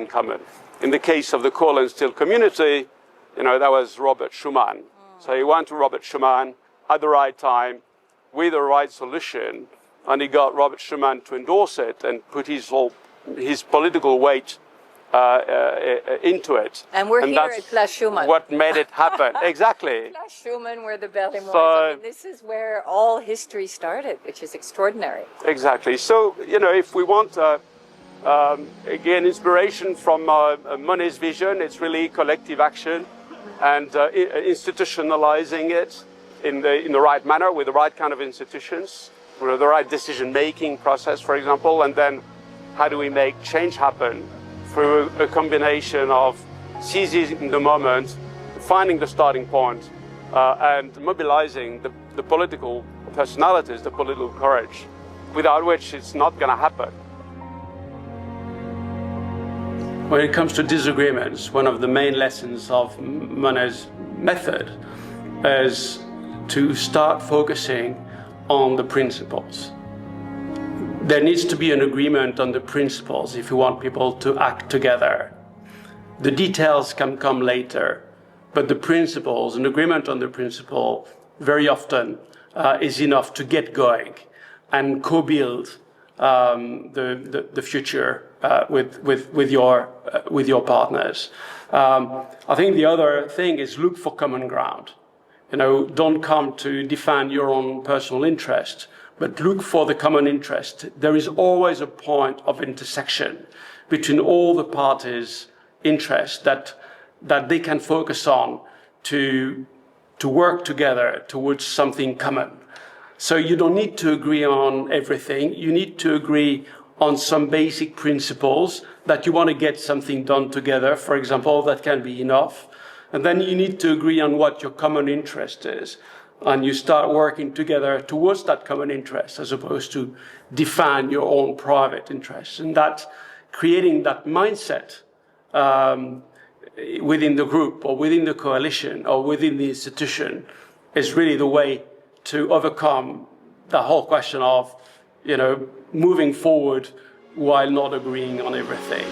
in common. In the case of the coal and steel community, that was Robert Schuman. So he went to Robert Schuman at the right time with the right solution, and he got Robert Schuman to endorse it and put his political weight into it. And we're here at Place Schuman. What made it happen. Exactly. Place Schuman, where the Belém was. This is where all history started, which is extraordinary. Exactly. So, if we want, again, inspiration from Monnet's vision, it's really collective action and institutionalizing it in the right manner with the right kind of institutions, with the right decision-making process, for example, and then how do we make change happen through a combination of seizing the moment, finding the starting point, and mobilizing the political personalities, the political courage, without which it's not going to happen. When it comes to disagreements, one of the main lessons of Monnet's method is to start focusing on the principles. There needs to be an agreement on the principles if you want people to act together. The details can come later, but the principles, an agreement on the principle, very often is enough to get going and co-build the future with your partners. I think the other thing is look for common ground. Don't come to defend your own personal interest, but look for the common interest. There is always a point of intersection between all the parties' interests that they can focus on to work together towards something common. So you don't need to agree on everything. You need to agree on some basic principles that you want to get something done together. For example, that can be enough. And then you need to agree on what your common interest is. And you start working together towards that common interest as opposed to define your own private interests. And that creating that mindset within the group or within the coalition or within the institution is really the way to overcome the whole question of, moving forward while not agreeing on everything.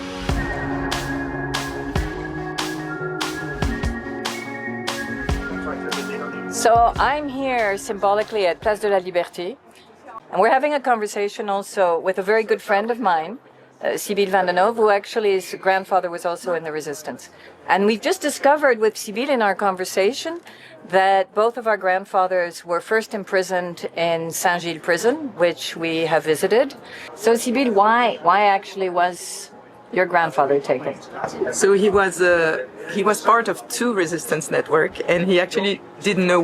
So I'm here symbolically at Place de la Liberté, and we're having a conversation also with a very good friend of mine, Sibylle van der Nove, who actually his grandfather was also in the resistance. And we've just discovered with Sibylle in our conversation that both of our grandfathers were first imprisoned in Saint-Gilles prison, which we have visited. So Sibylle, why actually was your grandfather taken? So he was part of two resistance networks, and he actually didn't know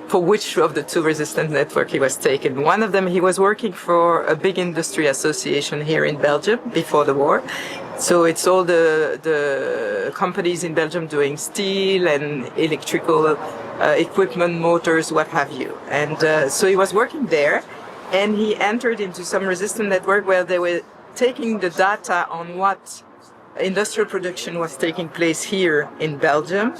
for which of the two resistance network he was taken. One of them, he was working for a big industry association here in Belgium before the war. So it's all the companies in Belgium doing steel and electrical equipment, motors, what have you. And so he was working there, and he entered into some resistance network where they were taking the data on what industrial production was taking place here in Belgium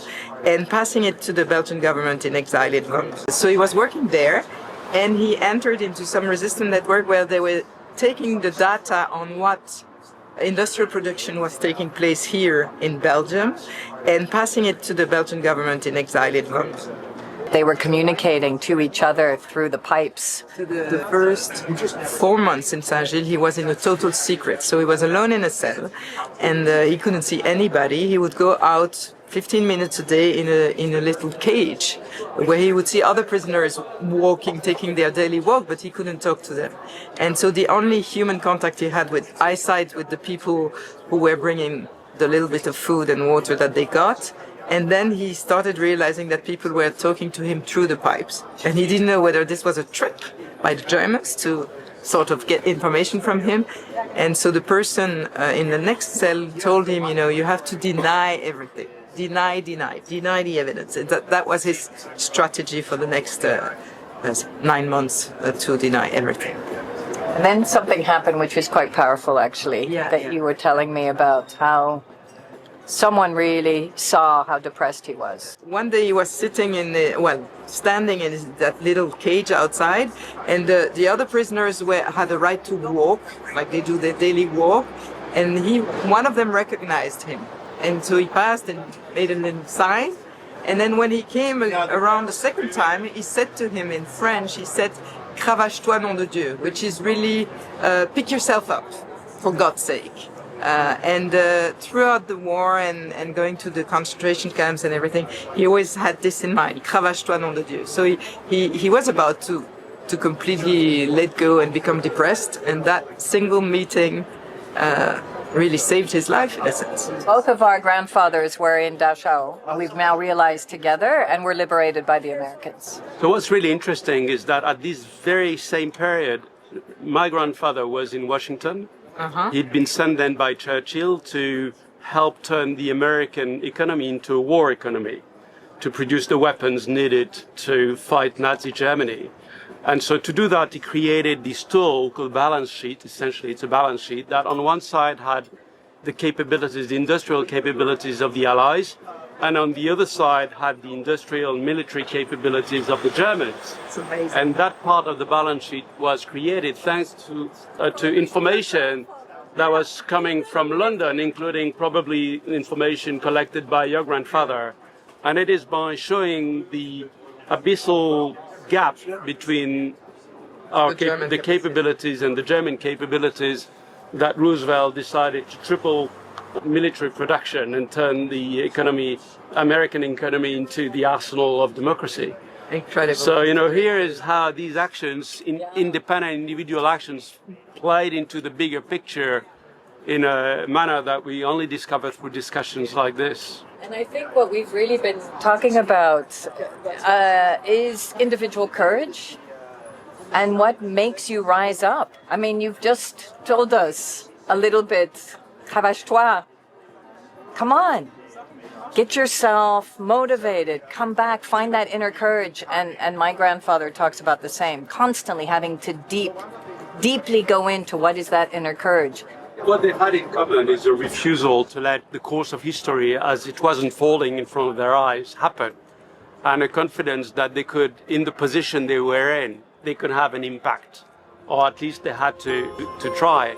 and passing it to the Belgian government in exile in Rome. So he was working there, and he entered into some resistance network where they were taking the data on what industrial production was taking place here in Belgium and passing it to the Belgian government in exile in Rome. They were communicating to each other through the pipes. The first 4 months in Saint-Gilles, he was in a total secret. So he was alone in a cell, and he couldn't see anybody. He would go out 15 minutes a day in a little cage where he would see other prisoners walking, taking their daily walk, but he couldn't talk to them. And so the only human contact he had with eyesight with the people who were bringing the little bit of food and water that they got. And then he started realizing that people were talking to him through the pipes. And he didn't know whether this was a trick by the Germans to sort of get information from him. And so the person in the next cell told him, you have to deny everything. Deny the evidence. And that was his strategy for the next 9 months, to deny everything. And then something happened which was quite powerful, actually, that you were telling me about, how someone really saw how depressed he was. One day he was sitting standing in that little cage outside, and the other prisoners had the right to walk, like they do their daily walk, and one of them recognized him. And so he passed and made a little sign. And then when he came around the second time, he said to him in French, he said, "Cravache-toi, nom de Dieu," which is really, pick yourself up, for God's sake. And throughout the war and going to the concentration camps and everything, he always had this in mind, "Cravache-toi, nom de Dieu." So he was about to completely let go and become depressed, and that single meeting really saved his life, in a sense. Both of our grandfathers were in Dachau. We've now realized together, and were liberated by the Americans. So what's really interesting is that at this very same period, my grandfather was in Washington. He'd been sent then by Churchill to help turn the American economy into a war economy, to produce the weapons needed to fight Nazi Germany. And so to do that, he created this tool called balance sheet. Essentially, it's a balance sheet that on one side had the capabilities, the industrial capabilities of the Allies, and on the other side had the industrial military capabilities of the Germans. It's amazing. And that part of the balance sheet was created thanks to information that was coming from London, including probably information collected by your grandfather. And it is by showing the abyssal gap between the capabilities and the German capabilities that Roosevelt decided to triple military production and turn the American economy into the arsenal of democracy. Incredible. So, here is how these actions, independent individual actions, played into the bigger picture in a manner that we only discover through discussions like this. And I think what we've really been talking about is individual courage and what makes you rise up. I mean, you've just told us a little bit, cravache-toi. Come on, get yourself motivated, come back, find that inner courage. And my grandfather talks about the same, constantly having to deeply go into what is that inner courage. What they had in common is a refusal to let the course of history as it was unfolding in front of their eyes happen, and a confidence that they could, in the position they were in, they could have an impact, or at least they had to try.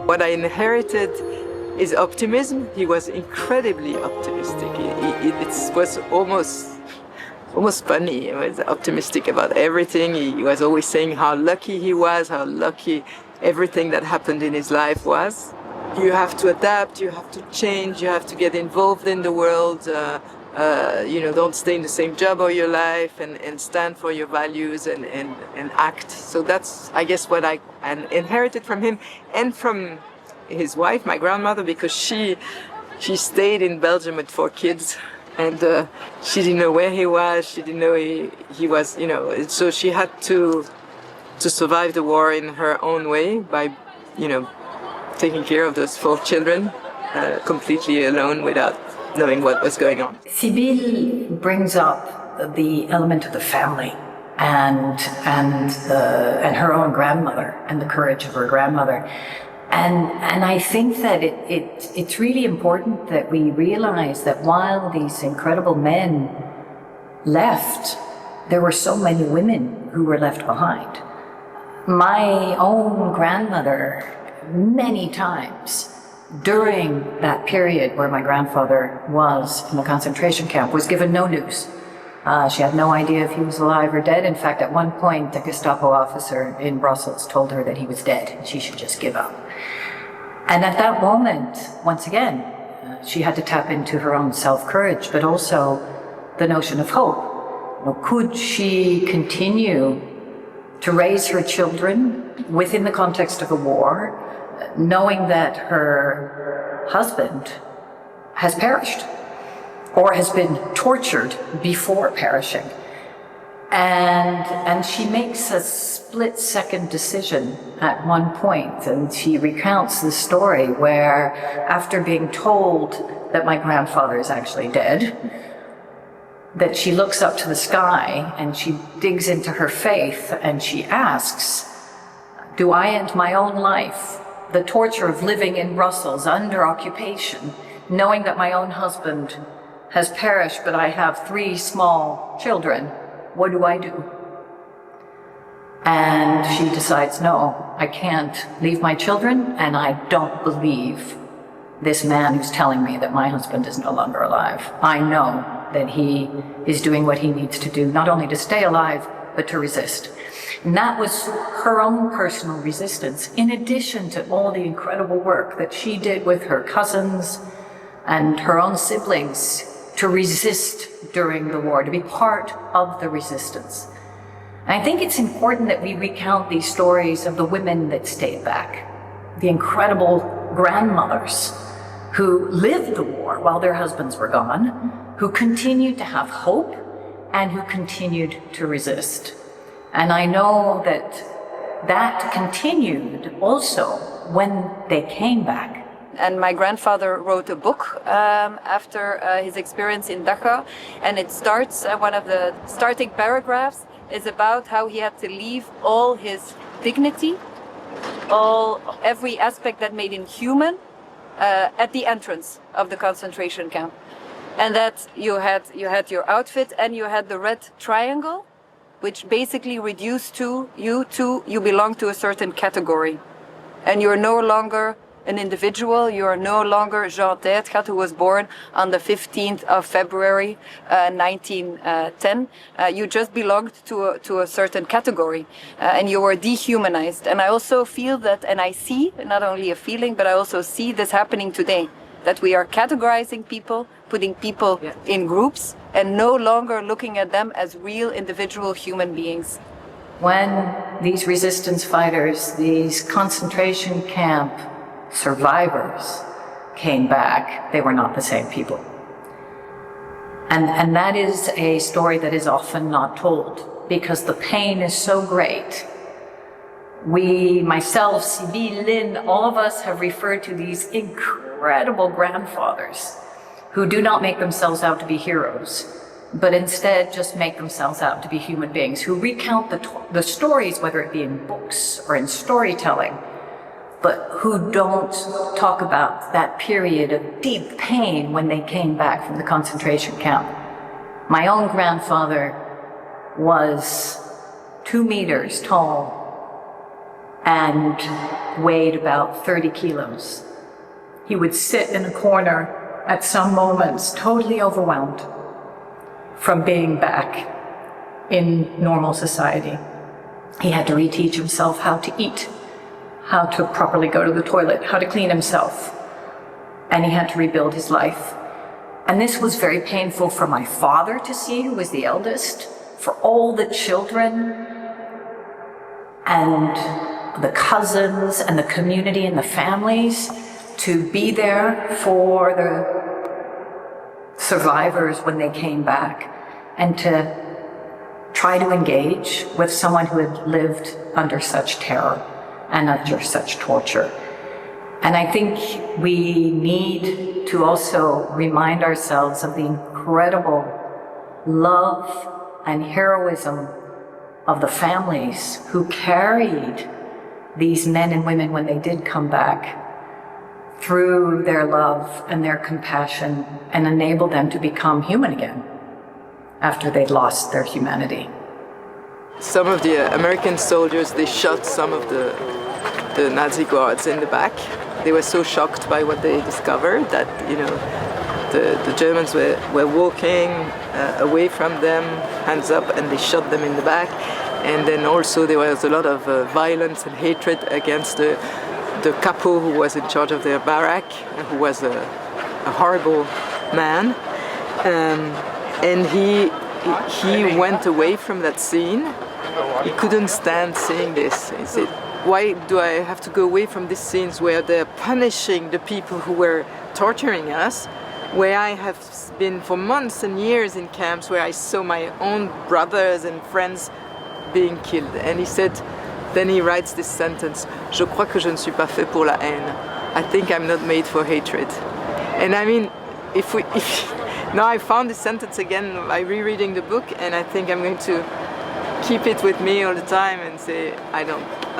What I inherited is optimism. He was incredibly optimistic. It was almost funny. He was optimistic about everything. He was always saying how lucky he was, how lucky everything that happened in his life was. You have to adapt, you have to change, you have to get involved in the world. Don't stay in the same job all your life, and stand for your values and act. So that's, I guess, what I inherited from him and from his wife, my grandmother, because she stayed in Belgium with 4 kids. And she didn't know where he was. She didn't know he was, so she had to survive the war in her own way by, taking care of those 4 children, completely alone without knowing what was going on. Sibylle brings up the element of the family and her own grandmother and the courage of her grandmother. And I think that it's really important that we realize that while these incredible men left, there were so many women who were left behind. My own grandmother, many times during that period where my grandfather was in the concentration camp, was given no news. She had no idea if he was alive or dead. In fact, at one point, the Gestapo officer in Brussels told her that he was dead and she should just give up. And at that moment, once again, she had to tap into her own self-courage, but also the notion of hope. Could she continue to raise her children within the context of a war, knowing that her husband has perished or has been tortured before perishing? And she makes a split-second decision at one point, and she recounts the story where, after being told that my grandfather is actually dead, that she looks up to the sky and she digs into her faith and she asks, do I end my own life, the torture of living in Brussels under occupation, knowing that my own husband has perished but I have 3 small children? What do I do? And she decides, no, I can't leave my children, and I don't believe this man who's telling me that my husband is no longer alive. I know that he is doing what he needs to do, not only to stay alive, but to resist. And that was her own personal resistance, in addition to all the incredible work that she did with her cousins and her own siblings to resist during the war, to be part of the resistance. And I think it's important that we recount these stories of the women that stayed back, the incredible grandmothers who lived the war while their husbands were gone, who continued to have hope and who continued to resist. And I know that that continued also when they came back. And my grandfather wrote a book after his experience in Dachau, and it starts, one of the starting paragraphs is about how he had to leave all his dignity, every aspect that made him human, at the entrance of the concentration camp. And that you had your outfit and you had the red triangle, which basically reduced to you belong to a certain category. And you're no longer an individual, you are no longer Jean Monnet, who was born on the 15th of February 1910. You just belonged to a certain category, and you were dehumanized. And I also feel that, and I see, not only a feeling, but I also see this happening today, that we are categorizing people, putting people in groups, and no longer looking at them as real individual human beings. When these resistance fighters, these concentration camp survivors came back, they were not the same people. And that is a story that is often not told because the pain is so great. We, myself, Sylvie, Lynn, all of us have referred to these incredible grandfathers who do not make themselves out to be heroes, but instead just make themselves out to be human beings, who recount the stories, whether it be in books or in storytelling, but who don't talk about that period of deep pain when they came back from the concentration camp. My own grandfather was 2 meters tall and weighed about 30 kilos. He would sit in a corner at some moments, totally overwhelmed from being back in normal society. He had to reteach himself how to eat, how to properly go to the toilet, how to clean himself, and he had to rebuild his life. And this was very painful for my father to see, who was the eldest, for all the children and the cousins and the community and the families to be there for the survivors when they came back and to try to engage with someone who had lived under such terror and under such torture. And I think we need to also remind ourselves of the incredible love and heroism of the families who carried these men and women when they did come back through their love and their compassion and enabled them to become human again after they'd lost their humanity. Some of the American soldiers, they shot some of the Nazi guards in the back. They were so shocked by what they discovered that, the Germans were walking away from them, hands up, and they shot them in the back. And then also there was a lot of violence and hatred against the capo who was in charge of their barrack, who was a horrible man. And he went away from that scene. He couldn't stand seeing this. He said, why do I have to go away from these scenes where they're punishing the people who were torturing us? where I have been for months and years in camps where I saw my own brothers and friends being killed. And he said, then he writes this sentence, "Je crois que je ne suis pas fait pour la haine. I think I'm not made for hatred." And I mean, if now I found this sentence again by rereading the book, and I think I'm going to keep it with me all the time and say, I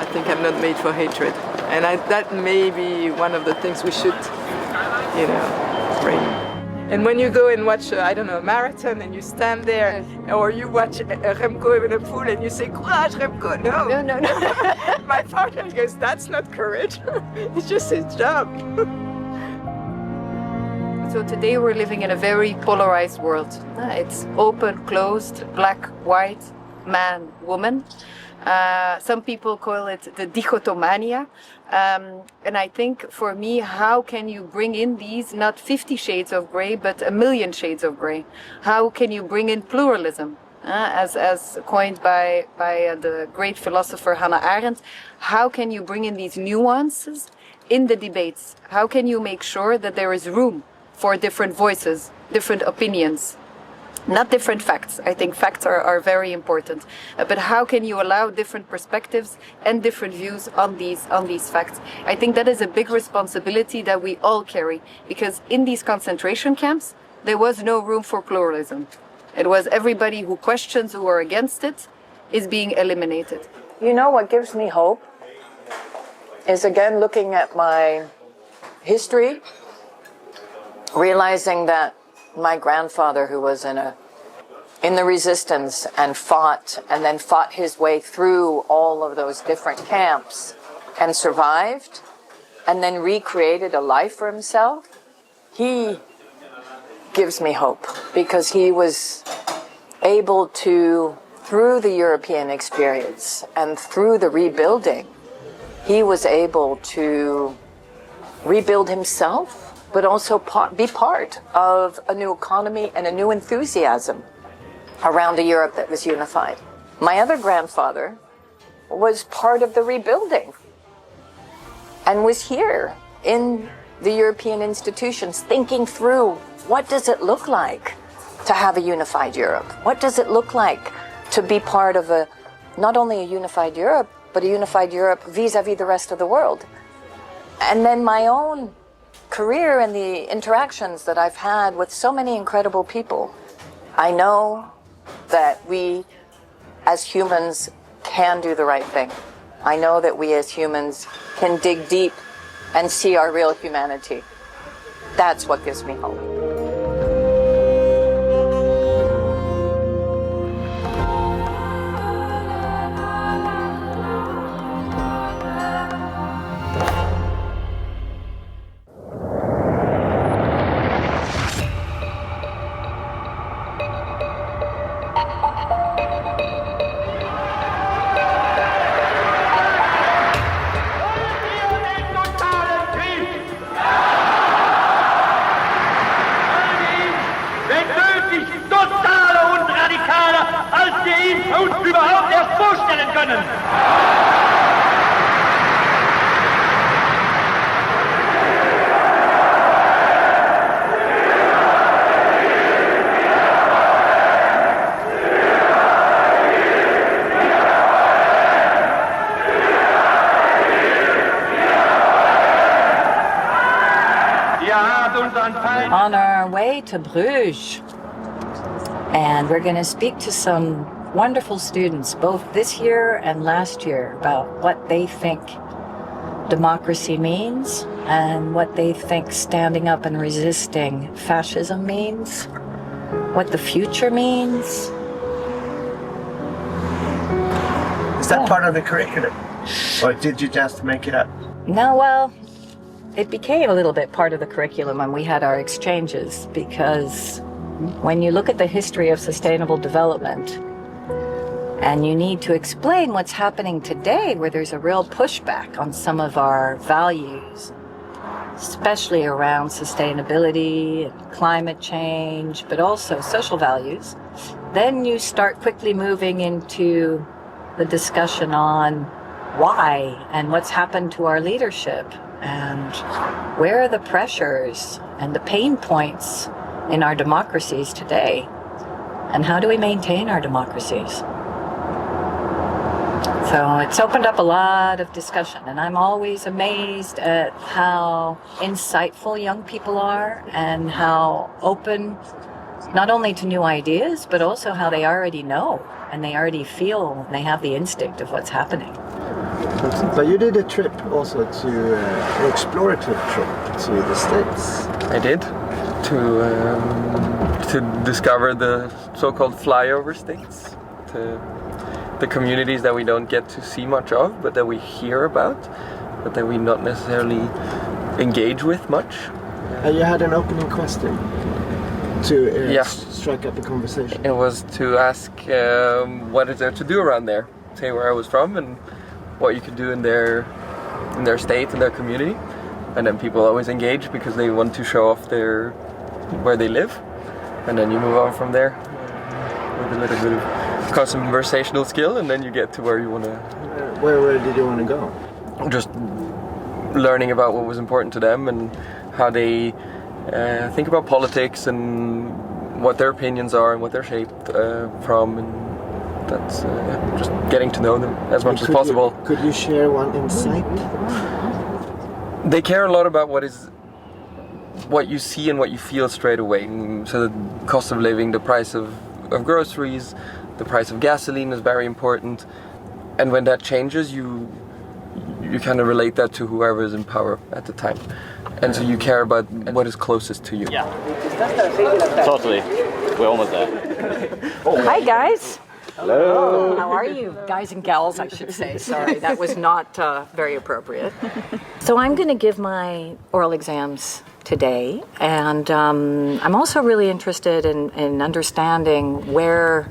think I'm not made for hatred. And that may be one of the things we should, bring. And when you go and watch, a marathon and you stand there, or you watch Remco in a pool and you say, "Courage, Remco." No. My partner goes, "That's not courage. It's just his job." So today we're living in a very polarized world. It's open, closed, black, white, man, woman. Some people call it the dichotomania. And I think for me, how can you bring in these, not 50 shades of gray, but a million shades of gray? How can you bring in pluralism? As coined by the great philosopher Hannah Arendt, how can you bring in these nuances in the debates? How can you make sure that there is room for different voices, different opinions? Not different facts. I think facts are very important. But how can you allow different perspectives and different views on these facts? I think that is a big responsibility that we all carry, because in these concentration camps, there was no room for pluralism. It was everybody who questions, who are against it, is being eliminated. You know what gives me hope is, again, looking at my history, realizing that my grandfather, who was in the resistance and then fought his way through all of those different camps and survived and then recreated a life for himself, he gives me hope, because he was able to, through the European experience and through the rebuilding, he was able to rebuild himself, but also be part of a new economy and a new enthusiasm around a Europe that was unified. My other grandfather was part of the rebuilding and was here in the European institutions thinking through, what does it look like to have a unified Europe? What does it look like to be part of not only a unified Europe, but a unified Europe vis-a-vis the rest of the world? And then my own career and the interactions that I've had with so many incredible people, I know that we as humans can do the right thing. I know that we as humans can dig deep and see our real humanity. That's what gives me hope. überhaupt erst vorstellen können. On our way to Bruges, and we're going to speak to some wonderful students, both this year and last year, about what they think democracy means and what they think standing up and resisting fascism means, what the future means. Is that part of the curriculum, or did you just make it up? No, well, it became a little bit part of the curriculum when we had our exchanges, because when you look at the history of sustainable development and you need to explain what's happening today, where there's a real pushback on some of our values, especially around sustainability and climate change, but also social values, then you start quickly moving into the discussion on why and what's happened to our leadership and where are the pressures and the pain points in our democracies today, and how do we maintain our democracies? So it's opened up a lot of discussion, and I'm always amazed at how insightful young people are and how open not only to new ideas, but also how they already know and they already feel and they have the instinct of what's happening. But you did a trip also to an explorative trip to the States. I did, to discover the so-called flyover states, to the communities that we don't get to see much of, but that we hear about, but that we not necessarily engage with much. And you had an opening question to strike up a conversation. It was to ask what is there to do around there, say where I was from and what you could do in their state, in their community. And then people always engage because they want to show off where they live. And then you move on from there with a little bit of conversational skill, and then you get to where you want to. Where did you want to go? Just learning about what was important to them and how they think about politics and what their opinions are and what they're shaped from, and that's just getting to know them as much as possible. Could you share one insight? They care a lot about what you see and what you feel straight away. So the cost of living, the price of groceries, the price of gasoline is very important, and when that changes, you kind of relate that to whoever is in power at the time, and so you care about what is closest to you. Yeah, totally. We're almost there. Hi guys. Hello. How are you? Guys and gals, I should say. Sorry, that was not very appropriate. So I'm going to give my oral exams today, and I'm also really interested in understanding where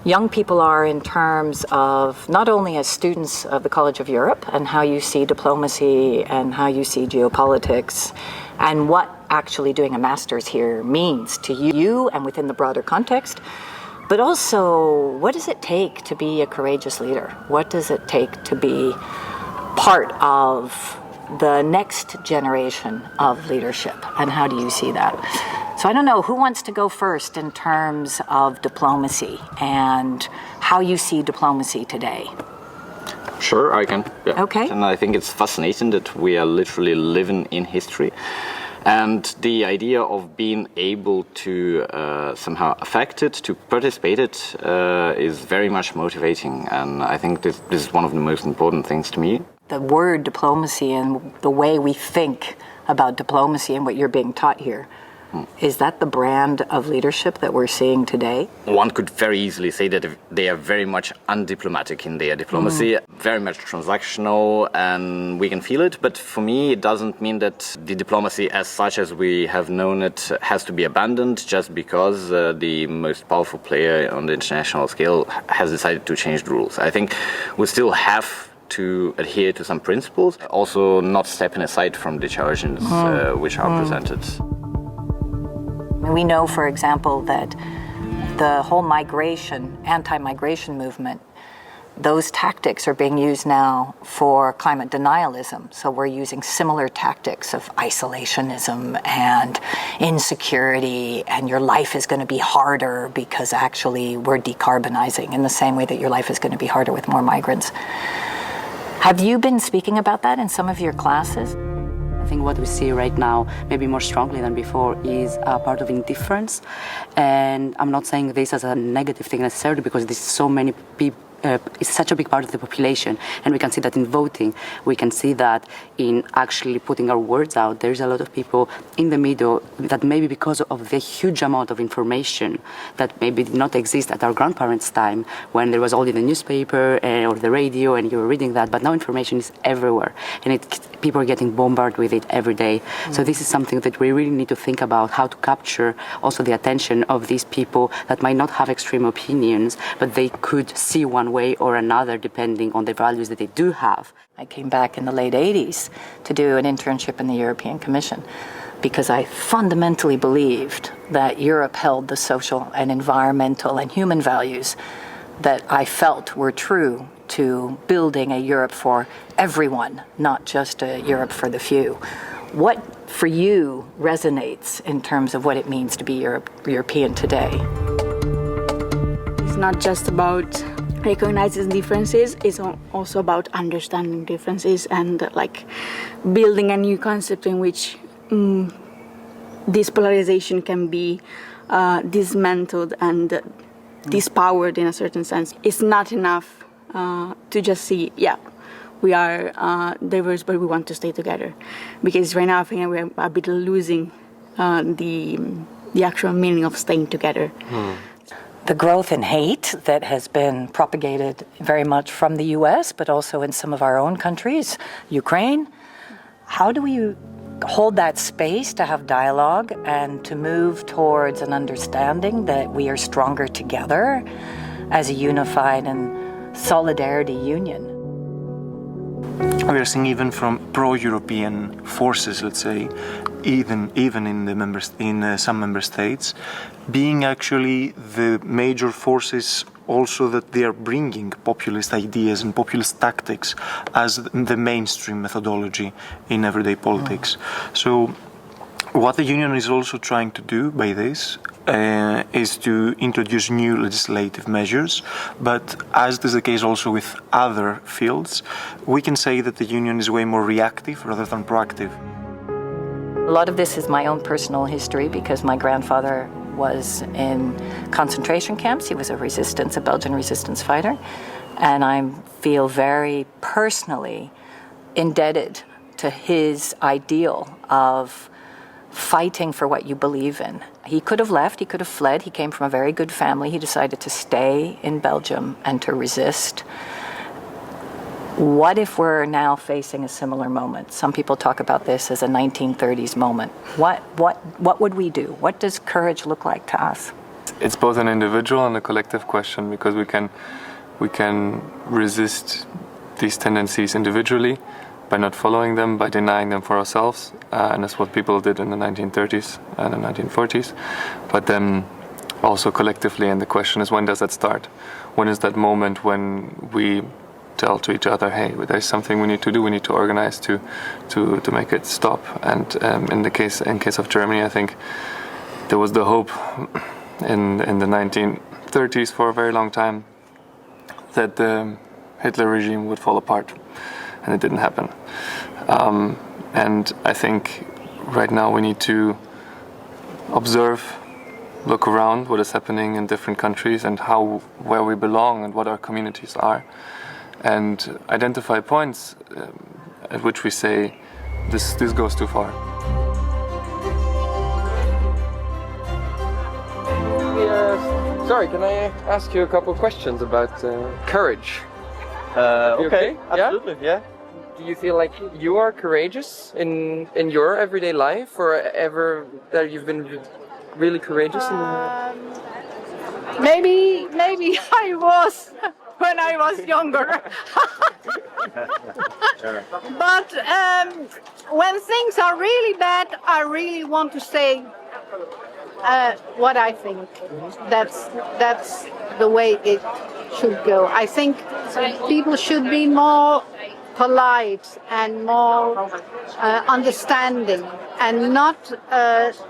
young people are in terms of not only as students of the College of Europe and how you see diplomacy and how you see geopolitics and what actually doing a master's here means to you and within the broader context, but also what does it take to be a courageous leader? What does it take to be part of the next generation of leadership, and how do you see that? So I don't know, who wants to go first in terms of diplomacy and how you see diplomacy today? Sure, I can. Yeah. Okay. And I think it's fascinating that we are literally living in history. And the idea of being able to somehow affect it, to participate it, is very much motivating. And I think this is one of the most important things to me. The word diplomacy and the way we think about diplomacy and what you're being taught here, is that the brand of leadership that we're seeing today? One could very easily say that they are very much undiplomatic in their diplomacy, very much transactional, and we can feel it. But for me, it doesn't mean that the diplomacy as such as we have known it has to be abandoned just because the most powerful player on the international scale has decided to change the rules. I think we still have to adhere to some principles, also not stepping aside from the challenges which are presented. We know, for example, that the whole anti-migration movement, those tactics are being used now for climate denialism. So we're using similar tactics of isolationism and insecurity, and your life is going to be harder because actually we're decarbonizing in the same way that your life is going to be harder with more migrants. Have you been speaking about that in some of your classes? I think what we see right now, maybe more strongly than before, is a part of indifference. And I'm not saying this as a negative thing necessarily, because there's so many people. It's such a big part of the population, and we can see that in voting. We can see that in actually putting our words out. There's a lot of people in the middle that maybe because of the huge amount of information that maybe did not exist at our grandparents' time, when there was only the newspaper or the radio and you were reading that, but now information is everywhere, and people are getting bombarded with it every day. So this is something that we really need to think about, how to capture also the attention of these people that might not have extreme opinions, but they could see one way or another depending on the values that they do have. I came back in the late 80s to do an internship in the European Commission because I fundamentally believed that Europe held the social and environmental and human values that I felt were true to building a Europe for everyone, not just a Europe for the few. What for you resonates in terms of what it means to be European today? It's not just about recognizing differences, it's also about understanding differences and like building a new concept in which this polarization can be dismantled and dispowered in a certain sense. It's not enough to just see, yeah, we are diverse, but we want to stay together. Because right now I think we're a bit losing the actual meaning of staying together. The growth in hate that has been propagated very much from the US, but also in some of our own countries, Ukraine. How do we hold that space to have dialogue and to move towards an understanding that we are stronger together as a unified and solidarity union? We are seeing even from pro-European forces, let's say, even in some member states, being actually the major forces also that they are bringing populist ideas and populist tactics as the mainstream methodology in everyday politics. So what the union is also trying to do by this is to introduce new legislative measures, but as is the case also with other fields, we can say that the union is way more reactive rather than proactive. A lot of this is my own personal history because my grandfather was in concentration camps. He was a Belgian resistance fighter. And I feel very personally indebted to his ideal of fighting for what you believe in. He could have left, he could have fled. He came from a very good family. He decided to stay in Belgium and to resist. What if we're now facing a similar moment? Some people talk about this as a 1930s moment. What would we do? What does courage look like to us? It's both an individual and a collective question, because we can resist these tendencies individually by not following them, by denying them for ourselves, and that's what people did in the 1930s and the 1940s. But then also collectively, and the question is, when does that start? When is that moment when we tell to each other, hey, there's something we need to do, we need to organize to make it stop? And in case of Germany, I think there was the hope in the 1930s for a very long time that the Hitler regime would fall apart, and it didn't happen. And I think right now we need to observe, look around what is happening in different countries and where we belong and what our communities are, and identify points at which we say this goes too far. Sorry, can I ask you a couple of questions about courage? Okay, absolutely, yeah. Do you feel like you are courageous in your everyday life, or ever that you've been really courageous? Maybe I was when I was younger. But when things are really bad, I really want to say what I think. That's the way it should go. I think people should be more polite and more understanding and not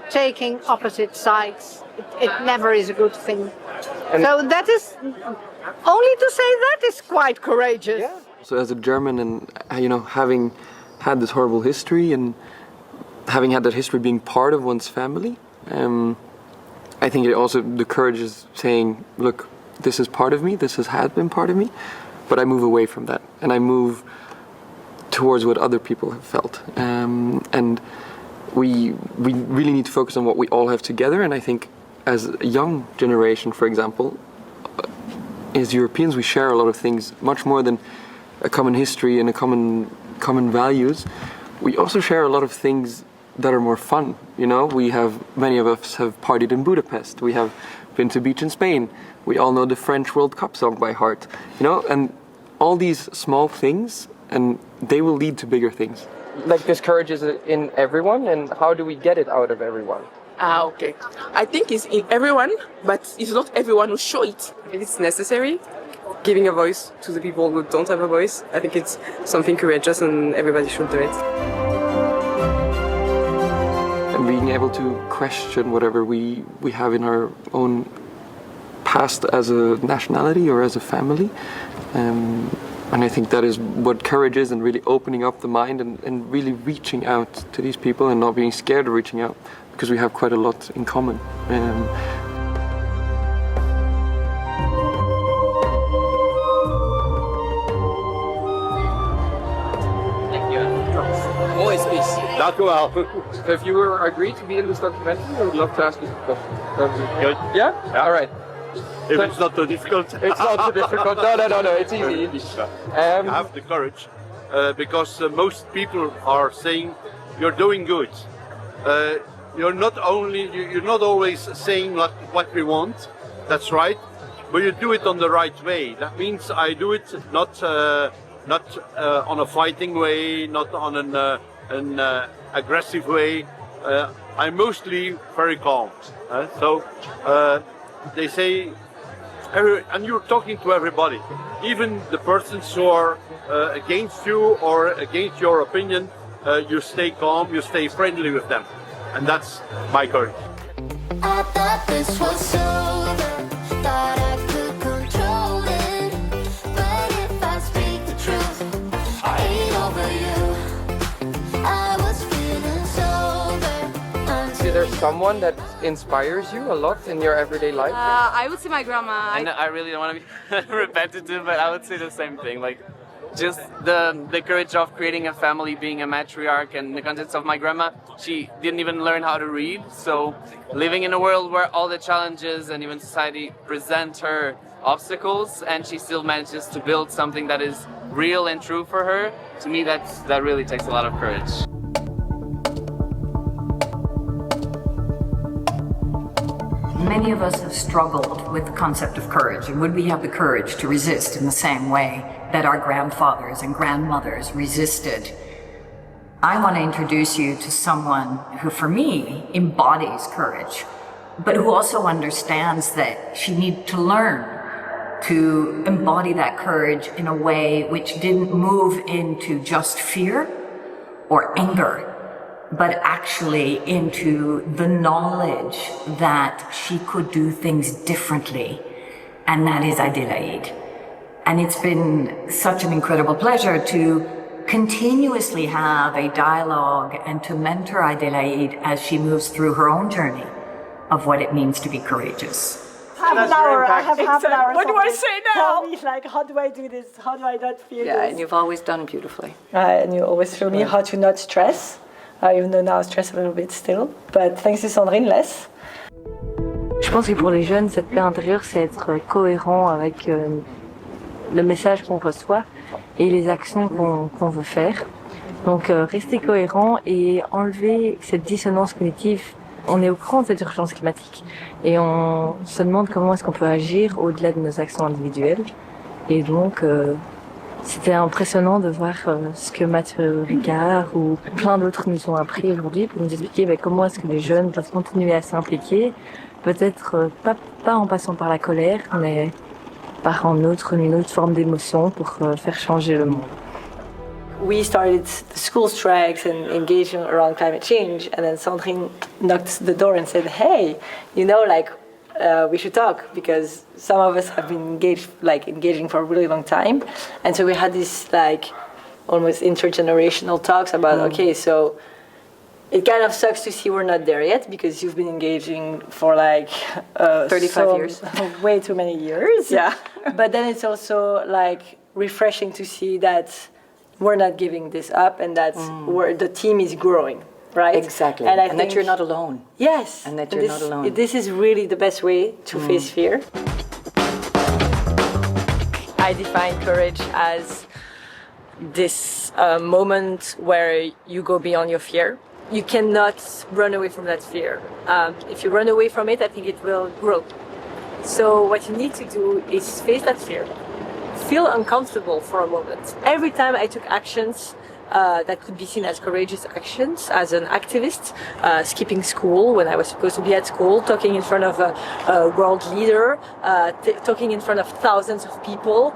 taking opposite sides. It never is a good thing. So that is only to say that is quite courageous. Yeah. So as a German, and having had this horrible history and having had that history being part of one's family, I think it also the courage is saying, look, this is part of me, this has been part of me, but I move away from that and I move towards what other people have felt. And we really need to focus on what we all have together. And I think as a young generation, for example, as Europeans, we share a lot of things, much more than a common history and a common values. We also share a lot of things that are more fun. Many of us have partied in Budapest. We have been to beach in Spain. We all know the French World Cup song by heart. And all these small things, and they will lead to bigger things. Like this courage is in everyone, and how do we get it out of everyone? Okay. I think it's in everyone, but it's not everyone who show it. It's necessary. Giving a voice to the people who don't have a voice. I think it's something courageous and everybody should do it. able to question whatever we have in our own past as a nationality or as a family. And I think that is what courage is, and really opening up the mind and really reaching out to these people and not being scared of reaching out, because we have quite a lot in common. Dank u wel. If you were agreed to be in this documentary, I would love to ask you some questions. Good. Yeah? All right. If it's not too difficult. It's not too difficult. No, it's easy. You have the courage, because most people are saying you're doing good. You're not always saying what we want. That's right, but you do it on the right way. That means I do it not on a fighting way, not on an aggressive way. I'm mostly very calm. So they say, and you're talking to everybody, even the persons who are against you or against your opinion, you stay calm, you stay friendly with them. And that's my courage. I thought this was over, thought I could control it. But if I speak the truth, I ain't over you. I was feeling sober. Is there someone that inspires you a lot in your everyday life? I would say my grandma. And I really don't want to be repetitive, but I would say the same thing. Like, just the courage of creating a family, being a matriarch, and the context of my grandma. She didn't even learn how to read, so living in a world where all the challenges and even society present her obstacles, and she still manages to build something that is real and true for her. To me, that really takes a lot of courage. Many of us have struggled with the concept of courage, and would we have the courage to resist in the same way that our grandfathers and grandmothers resisted? I want to introduce you to someone who, for me, embodies courage, but who also understands that she needed to learn to embody that courage in a way which didn't move into just fear or anger, but actually into the knowledge that she could do things differently, and that is Adélaïde. And it's been such an incredible pleasure to continuously have a dialogue and to mentor Adélaïde as she moves through her own journey of what it means to be courageous. Half an hour, I have half an hour. What do I say now? Tell me, like, how do I do this? How do I not feel Yeah, this? and you've always done beautifully. And you always show me how to not stress. Even though now I stress a little bit still. But thanks to Sandrine, less. Je pense que pour les jeunes, cette paix intérieure, c'est être cohérent avec le message qu'on reçoit et les actions qu'on veut faire. Donc rester cohérent et enlever cette dissonance cognitive. On est au courant de cette urgence climatique et on se demande comment est-ce qu'on peut agir au-delà de nos actions individuelles. Et donc c'était impressionnant de voir ce que Mathieu Ricard ou plein d'autres nous ont appris aujourd'hui pour nous expliquer comment est-ce que les jeunes peuvent continuer à s'impliquer, peut-être pas en passant par la colère, mais par une autre forme d'émotion pour faire changer le monde. We started the school strikes and engaging around climate change, and then Sandrine knocked the door and said, hey, you know, like, we should talk, because some of us have been engaging for a really long time. And so we had this like almost intergenerational talks about, okay, so it kind of sucks to see we're not there yet, because you've been engaging for like 35 years. Way too many years. Yeah. But then it's also like refreshing to see that we're not giving this up, and that the team is growing. Right? Exactly. And that you're not alone. Yes. And that you're not alone. This is really the best way to face fear. I define courage as this moment where you go beyond your fear. You cannot run away from that fear. If you run away from it, I think it will grow. So what you need to do is face that fear. Feel uncomfortable for a moment. Every time I took actions that could be seen as courageous actions as an activist, skipping school when I was supposed to be at school, talking in front of a world leader, talking in front of thousands of people,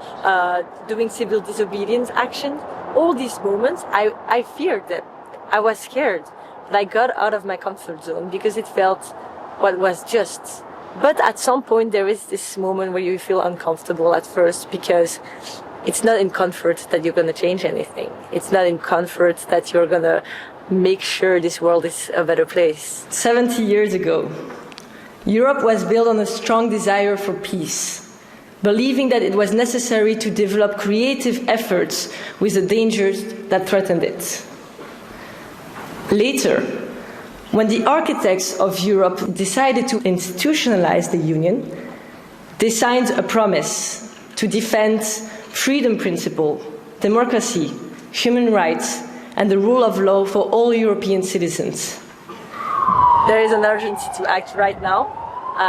doing civil disobedience action. All these moments, I feared them. I was scared. I got out of my comfort zone because it felt what was just. But at some point there is this moment where you feel uncomfortable at first because it's not in comfort that you're going to change anything. It's not in comfort that you're going to make sure this world is a better place. 70 years ago, Europe was built on a strong desire for peace, believing that it was necessary to develop creative efforts with the dangers that threatened it. Later, when the architects of Europe decided to institutionalize the Union, they signed a promise to defend freedom principle, democracy, human rights, and the rule of law for all European citizens. There is an urgency to act right now.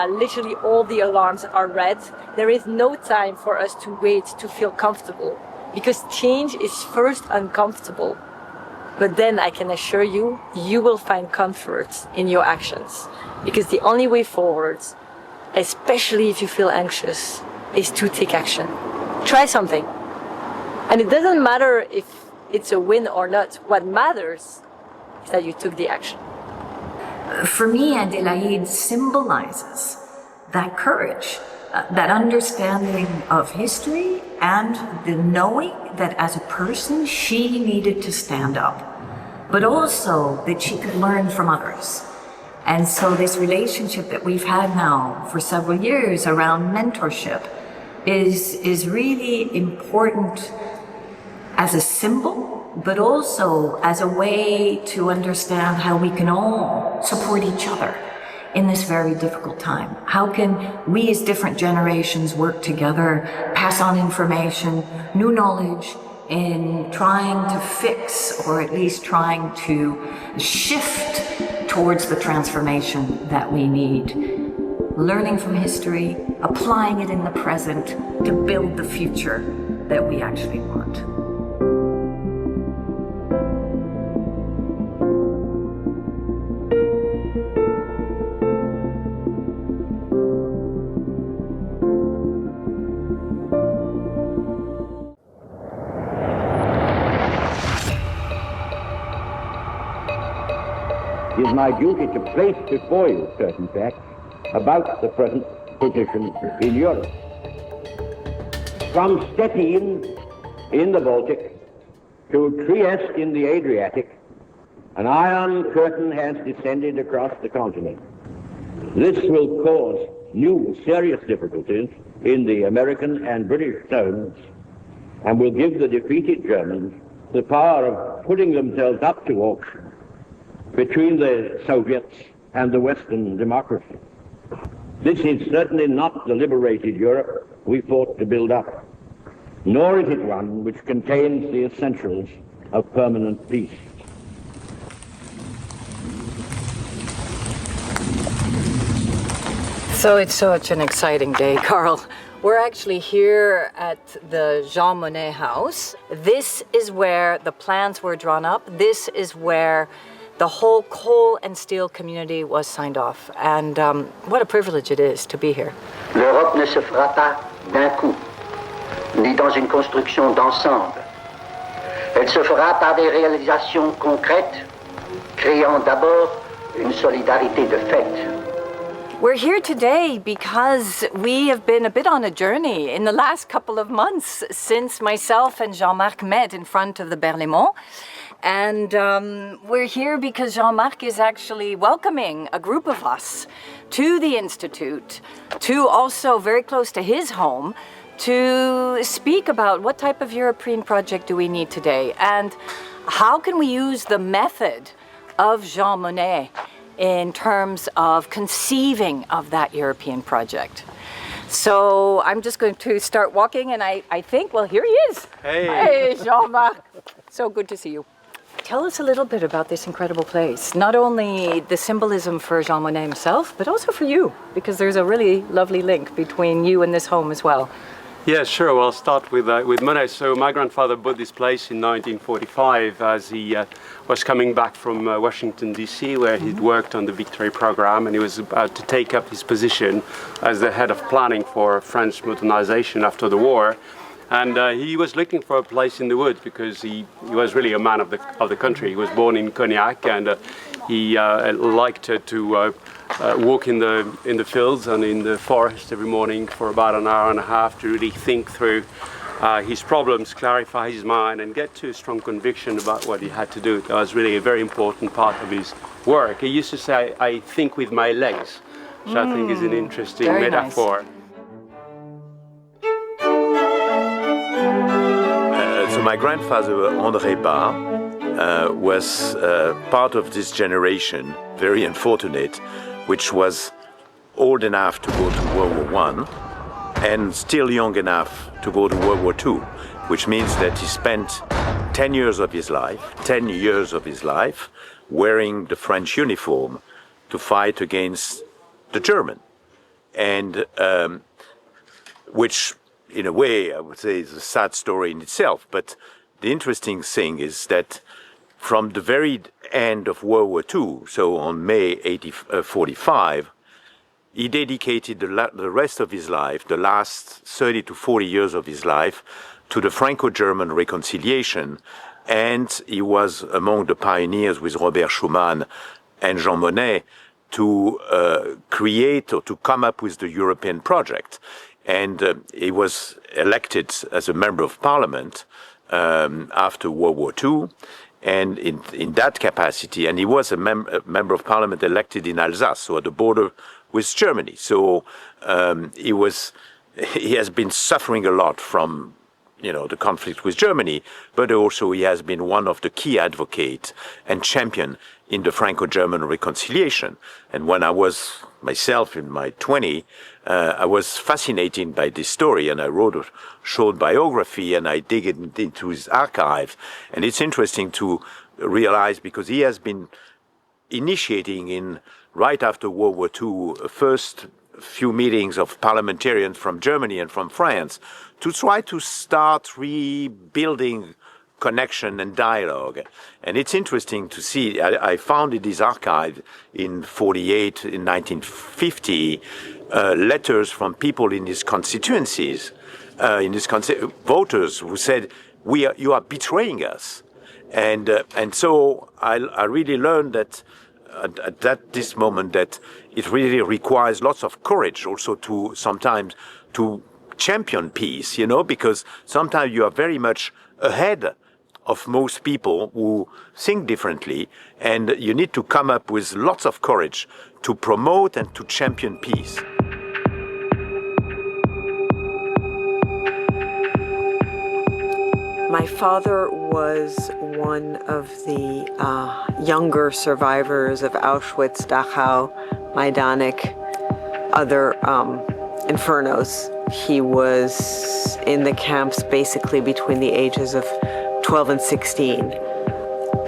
Literally all the alarms are red. There is no time for us to wait to feel comfortable, because change is first uncomfortable. But then I can assure you, you will find comfort in your actions. Because the only way forward, especially if you feel anxious, is to take action. Try something. And it doesn't matter if it's a win or not. What matters is that you took the action. For me, Adélaïde symbolizes that courage, that understanding of history, and the knowing that as a person she needed to stand up, but also that she could learn from others. And so this relationship that we've had now for several years around mentorship is really important as a symbol, but also as a way to understand how we can all support each other in this very difficult time. How can we as different generations work together, pass on information, new knowledge, in trying to fix, or at least trying to shift towards the transformation that we need. Learning from history, applying it in the present to build the future that we actually want. It is my duty to place before you certain facts about the present position in Europe. From Stettin in the Baltic to Trieste in the Adriatic, an iron curtain has descended across the continent. This will cause new serious difficulties in the American and British zones, and will give the defeated Germans the power of putting themselves up to auction between the Soviets and the Western democracy. This is certainly not the liberated Europe we fought to build up, nor is it one which contains the essentials of permanent peace. So it's such an exciting day, Carl. We're actually here at the Jean Monnet house. This is where the plans were drawn up. This is where the whole coal and steel community was signed off. And what a privilege it is to be here. L'Europe ne se fera pas d'un coup, ni dans une construction d'ensemble. Elle se fera par des réalisations concrètes, créant d'abord une solidarité de fait. We're here today because we have been a bit on a journey in the last couple of months since myself and Jean-Marc met in front of the Belém. And we're here because Jean-Marc is actually welcoming a group of us to the Institute, to also very close to his home, to speak about what type of European project do we need today and how can we use the method of Jean Monnet in terms of conceiving of that European project. So I'm just going to start walking and I think, well, here he is. Hey, Jean-Marc. So good to see you. Tell us a little bit about this incredible place. Not only the symbolism for Jean Monnet himself, but also for you, because there's a really lovely link between you and this home as well. Yeah, sure. Well, I'll start with Monet. So my grandfather bought this place in 1945 as he was coming back from Washington, D.C., where he'd worked on the Victory program, and he was about to take up his position as the head of planning for French modernization after the war. And he was looking for a place in the woods because he was really a man of the country. He was born in Cognac, and He liked to walk in the fields and in the forest every morning for about an hour and a half to really think through his problems, clarify his mind, and get to a strong conviction about what he had to do. That was really a very important part of his work. He used to say, I think with my legs, which I think is an interesting metaphor. So my grandfather, André Bas, was part of this generation, very unfortunate, which was old enough to go to World War I and still young enough to go to World War II, which means that he spent 10 years of his life wearing the French uniform to fight against the German. And which, in a way, I would say is a sad story in itself. But the interesting thing is that from the very end of World War II, so on May 1945, he dedicated the rest of his life, the last 30 to 40 years of his life, to the Franco-German reconciliation. And he was among the pioneers with Robert Schuman and Jean Monnet to create or to come up with the European project. And he was elected as a member of parliament after World War II. And in that capacity, and he was a member of parliament elected in Alsace, so at the border with Germany. So he has been suffering a lot from the conflict with Germany, but also he has been one of the key advocates and champion in the Franco-German reconciliation. And when I was myself in my 20s, I was fascinated by this story, and I wrote a short biography, and I dig into his archive. And it's interesting to realize, because he has been initiating right after World War II, first few meetings of parliamentarians from Germany and from France to try to start rebuilding connection and dialogue. And it's interesting to see, I found in his archive in 48, in 1950, letters from people in his constituencies, voters who said, you are betraying us. And so I really learned that at this moment that it really requires lots of courage also to sometimes to champion peace, because sometimes you are very much ahead of most people who think differently, and you need to come up with lots of courage to promote and to champion peace. My father was one of the younger survivors of Auschwitz, Dachau, Majdanek, other infernos. He was in the camps basically between the ages of 12 and 16.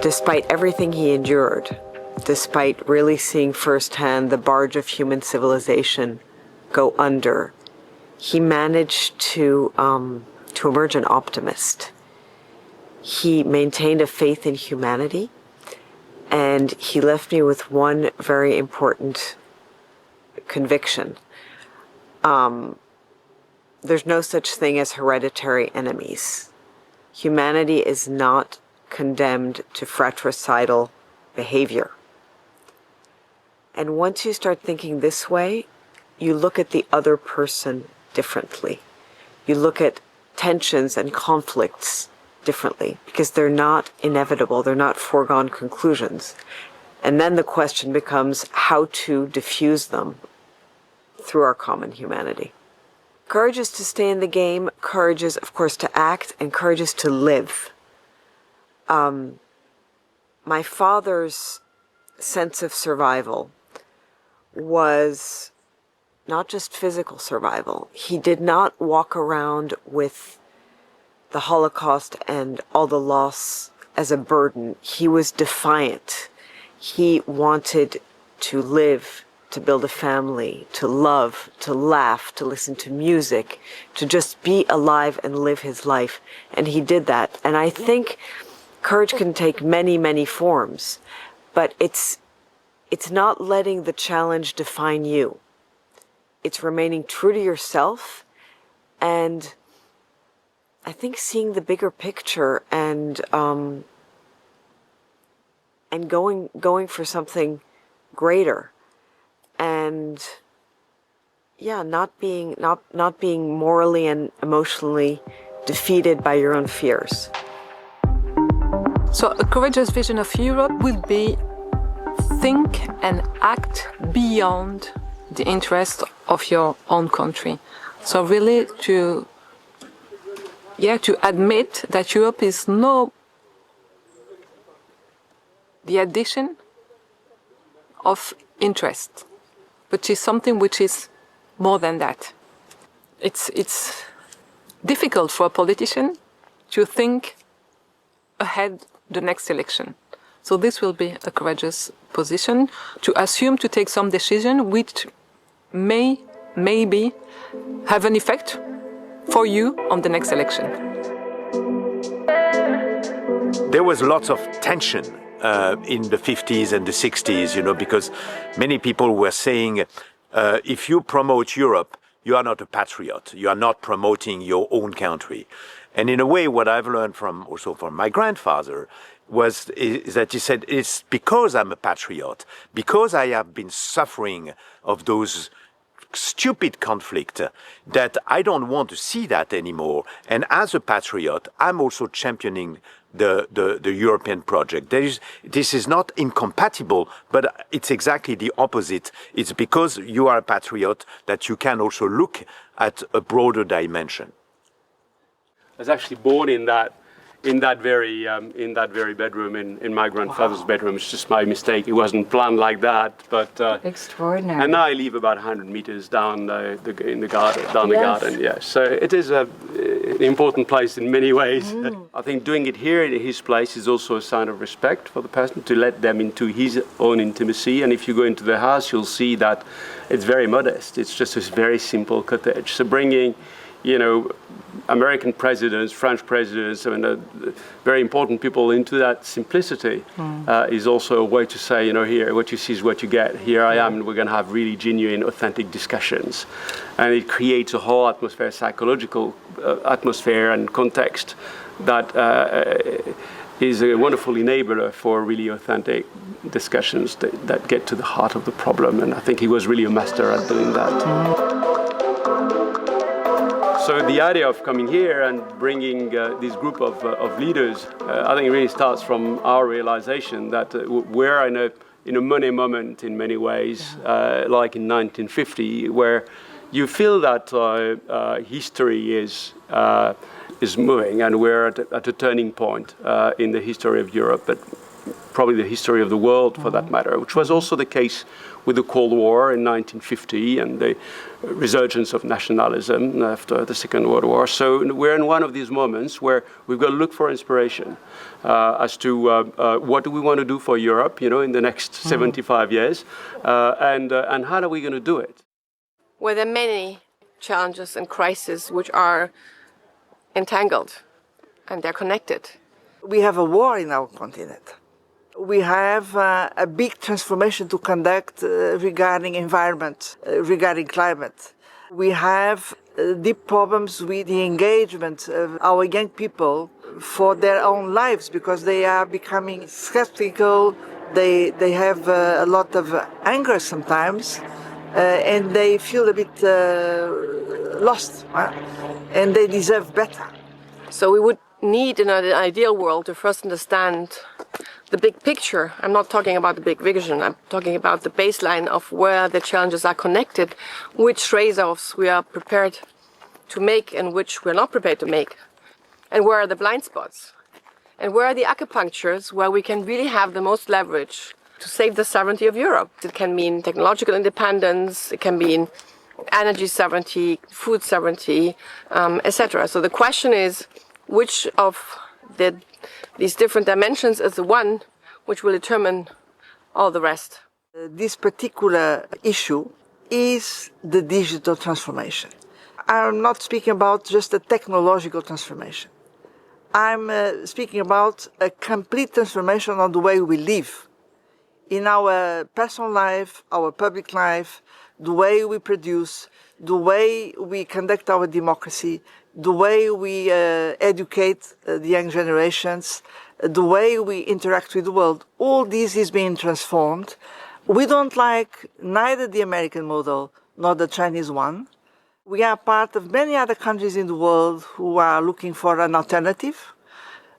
Despite everything he endured, despite really seeing firsthand the barge of human civilization go under, he managed to emerge an optimist. He maintained a faith in humanity, and he left me with one very important conviction. There's no such thing as hereditary enemies. Humanity is not condemned to fratricidal behavior. And once you start thinking this way, you look at the other person differently. You look at tensions and conflicts differently, because they're not inevitable, they're not foregone conclusions. And then the question becomes how to diffuse them through our common humanity. Courage is to stay in the game, courage is, of course, to act, and courage is to live. My father's sense of survival was not just physical survival. He did not walk around with the Holocaust and all the loss as a burden. He was defiant. He wanted to live, to build a family, to love, to laugh, to listen to music, to just be alive and live his life. And he did that. And I think courage can take many, many forms, but it's not letting the challenge define you. It's remaining true to yourself, and I think seeing the bigger picture and and going for something greater, and not being morally and emotionally defeated by your own fears. So a courageous vision of Europe will be think and act beyond the interest of your own country. So really to admit that Europe is not the addition of interest, but is something which is more than that. It's difficult for a politician to think ahead the next election. So this will be a courageous position to assume to take some decision which maybe have an effect for you on the next election. There was lots of tension in the 50s and the 60s, because many people were saying, if you promote Europe, you are not a patriot. You are not promoting your own country. And in a way, what I've learned from my grandfather is that he said, it's because I'm a patriot, because I have been suffering of those stupid conflict, that I don't want to see that anymore. And as a patriot, I'm also championing the European project. This is not incompatible, but it's exactly the opposite. It's because you are a patriot that you can also look at a broader dimension. I was actually born in that very bedroom, in my grandfather's bedroom. It's just my mistake. It wasn't planned like that, but extraordinary. And now I live about 100 meters down the garden. Yeah, so it is an important place in many ways. I think doing it here in his place is also a sign of respect for the person, to let them into his own intimacy. And if you go into the house, you'll see that it's very modest. It's just a very simple cottage. So bringing, American presidents, French presidents, very important people into that simplicity is also a way to say, here, what you see is what you get. Here I am, and we're going to have really genuine, authentic discussions. And it creates a whole atmosphere, psychological atmosphere and context that is a wonderful enabler for really authentic discussions that get to the heart of the problem. And I think he was really a master at doing that. So the idea of coming here and bringing this group of leaders, I think it really starts from our realization that we're in a Monnet moment in many ways, like in 1950, where you feel that history is moving, and we're at a turning point in the history of Europe, but probably the history of the world for that matter, which was also the case with the Cold War in 1950 and the resurgence of nationalism after the Second World War. So we're in one of these moments where we've got to look for inspiration as to what do we want to do for Europe, in the next 75 years, and how are we going to do it? Well, there are many challenges and crises which are entangled and they're connected. We have a war in our continent. We have a big transformation to conduct regarding environment, regarding climate. We have deep problems with the engagement of our young people for their own lives, because they are becoming skeptical. They have a lot of anger sometimes, and they feel a bit lost, and they deserve better. So we would need, in an ideal world, to first understand the big picture. I'm not talking about the big vision. I'm talking about the baseline of where the challenges are connected, which trade-offs we are prepared to make and which we're not prepared to make, and where are the blind spots, and where are the acupunctures where we can really have the most leverage to save the sovereignty of Europe. It can mean technological independence, it can mean energy sovereignty, food sovereignty, etc. So the question is, which of these different dimensions is the one which will determine all the rest? This particular issue is the digital transformation. I'm not speaking about just a technological transformation. I'm speaking about a complete transformation on the way we live. In our personal life, our public life, the way we produce, the way we conduct our democracy, the way we educate the young generations, the way we interact with the world, all this is being transformed. We don't like neither the American model nor the Chinese one. We are part of many other countries in the world who are looking for an alternative,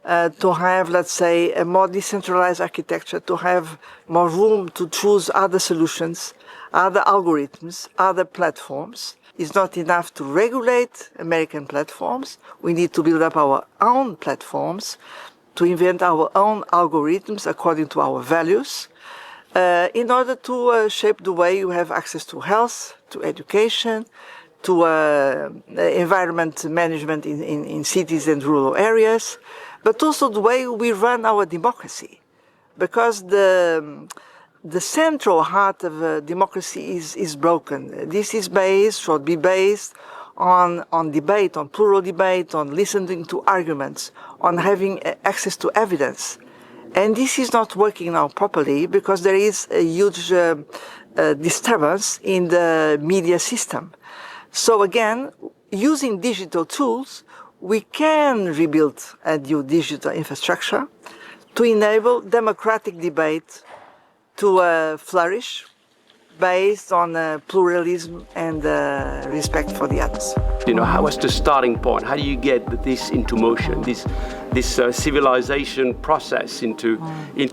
to have, let's say, a more decentralized architecture, to have more room to choose other solutions, other algorithms, other platforms. It's not enough to regulate American platforms. We need to build up our own platforms, to invent our own algorithms according to our values, in order to shape the way you have access to health, to education, to environment management in cities and rural areas, but also the way we run our democracy. Because the central heart of democracy is broken. This is based, should be based on debate, on plural debate, on listening to arguments, on having access to evidence. And this is not working now properly because there is a huge disturbance in the media system. So again, using digital tools, we can rebuild a new digital infrastructure to enable democratic debate to flourish based on pluralism and respect for the others. You know, how was the starting point? How do you get this into motion, this civilization process into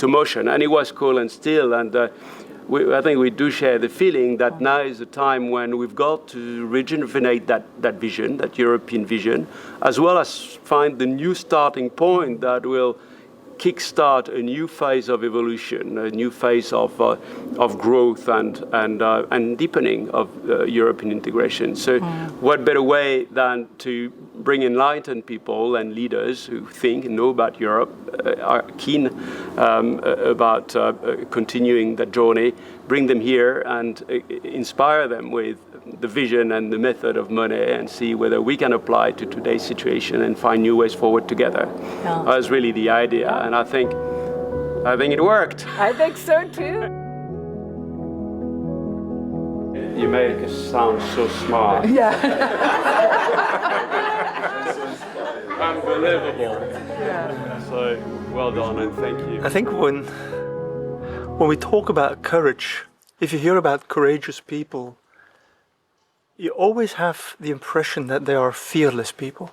motion? And it was cool and still, and I think we do share the feeling that now is the time when we've got to rejuvenate that vision, that European vision, as well as find the new starting point that will kickstart a new phase of evolution, a new phase of growth and deepening of European integration. So what better way than to bring enlightened people and leaders who think and know about Europe, are keen about continuing that journey, bring them here and inspire them with the vision and the method of Monnet and see whether we can apply to today's situation and find new ways forward together. Yeah. That was really the idea, and I think it worked. I think so too. You make us sound so smart. Yeah. Unbelievable. Yeah. So well done and thank you. I think when we talk about courage, if you hear about courageous people, you always have the impression that they are fearless people,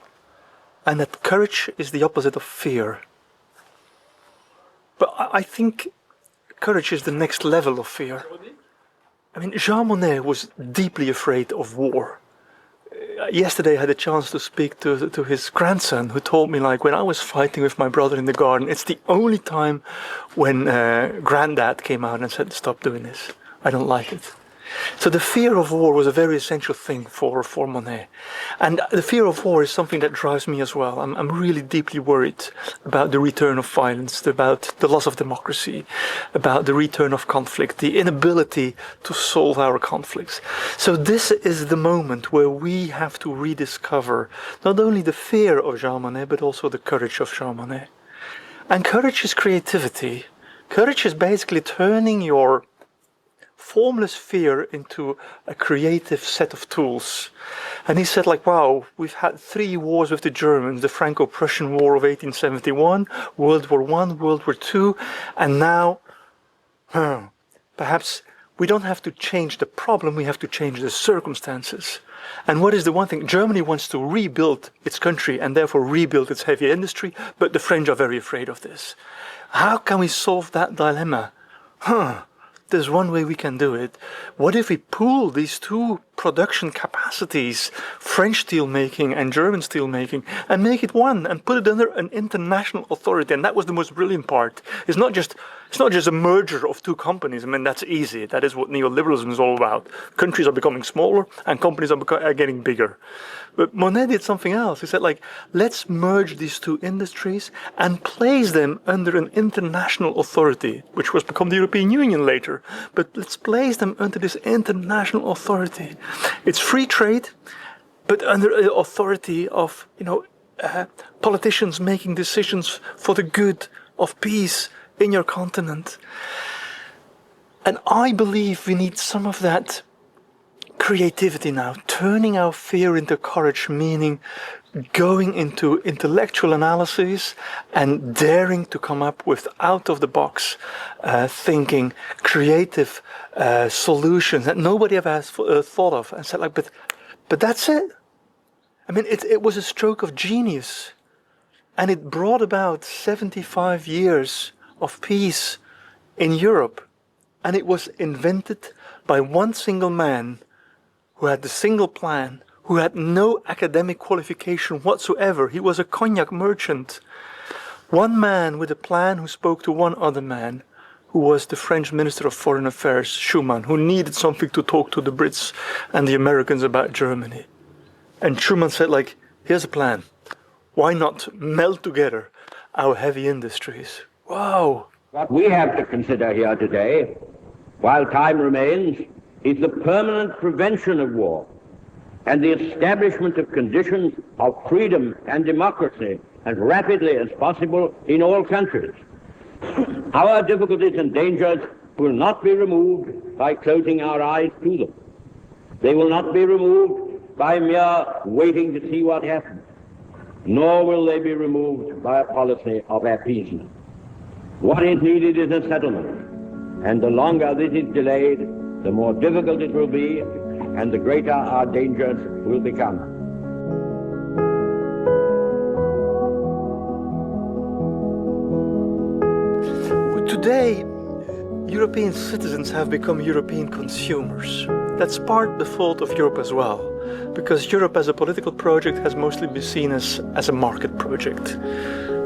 and that courage is the opposite of fear. But I think courage is the next level of fear. I mean, Jean Monnet was deeply afraid of war. Yesterday I had a chance to speak to his grandson, who told me, like, when I was fighting with my brother in the garden, it's the only time when Granddad came out and said, stop doing this, I don't like it. So the fear of war was a very essential thing for Monnet. And the fear of war is something that drives me as well. I'm really deeply worried about the return of violence, about the loss of democracy, about the return of conflict, the inability to solve our conflicts. So this is the moment where we have to rediscover not only the fear of Jean Monnet, but also the courage of Jean Monnet. And courage is creativity. Courage is basically turning your formless fear into a creative set of tools. And he said, like, wow, we've had 3 wars with the Germans, the Franco-Prussian War of 1871, World War I, World War II, and now, perhaps we don't have to change the problem, we have to change the circumstances. And what is the one thing? Germany wants to rebuild its country and therefore rebuild its heavy industry, but the French are very afraid of this. How can we solve that dilemma? There's one way we can do it. What if we pool these 2 production capacities, French steel making and German steel making, and make it one and put it under an international authority? And that was the most brilliant part. It's not just a merger of 2 companies. I mean, that's easy. That is what neoliberalism is all about. Countries are becoming smaller and companies are getting bigger. But Monnet did something else. He said, like, let's merge these 2 industries and place them under an international authority, which was become the European Union later. But let's place them under this international authority. It's free trade, but under the authority of, politicians making decisions for the good of peace in your continent. And I believe we need some of that creativity now, turning our fear into courage, meaning going into intellectual analysis and daring to come up with out-of-the-box thinking, creative solutions that nobody ever has thought of, and said, like, but that's it. I mean, it was a stroke of genius, and it brought about 75 years of peace in Europe, and it was invented by one single man who had the single plan, who had no academic qualification whatsoever. He was a cognac merchant. One man with a plan who spoke to one other man, who was the French Minister of Foreign Affairs, Schuman, who needed something to talk to the Brits and the Americans about Germany. And Schuman said, like, here's a plan. Why not meld together our heavy industries? Wow. What we have to consider here today, while time remains, is the permanent prevention of war and the establishment of conditions of freedom and democracy as rapidly as possible in all countries. Our difficulties and dangers will not be removed by closing our eyes to them. They will not be removed by mere waiting to see what happens, nor will they be removed by a policy of appeasement. What is needed is a settlement, and the longer this is delayed, the more difficult it will be, and the greater our dangers will become. Today, European citizens have become European consumers. That's part the fault of Europe as well, because Europe as a political project has mostly been seen as a market project.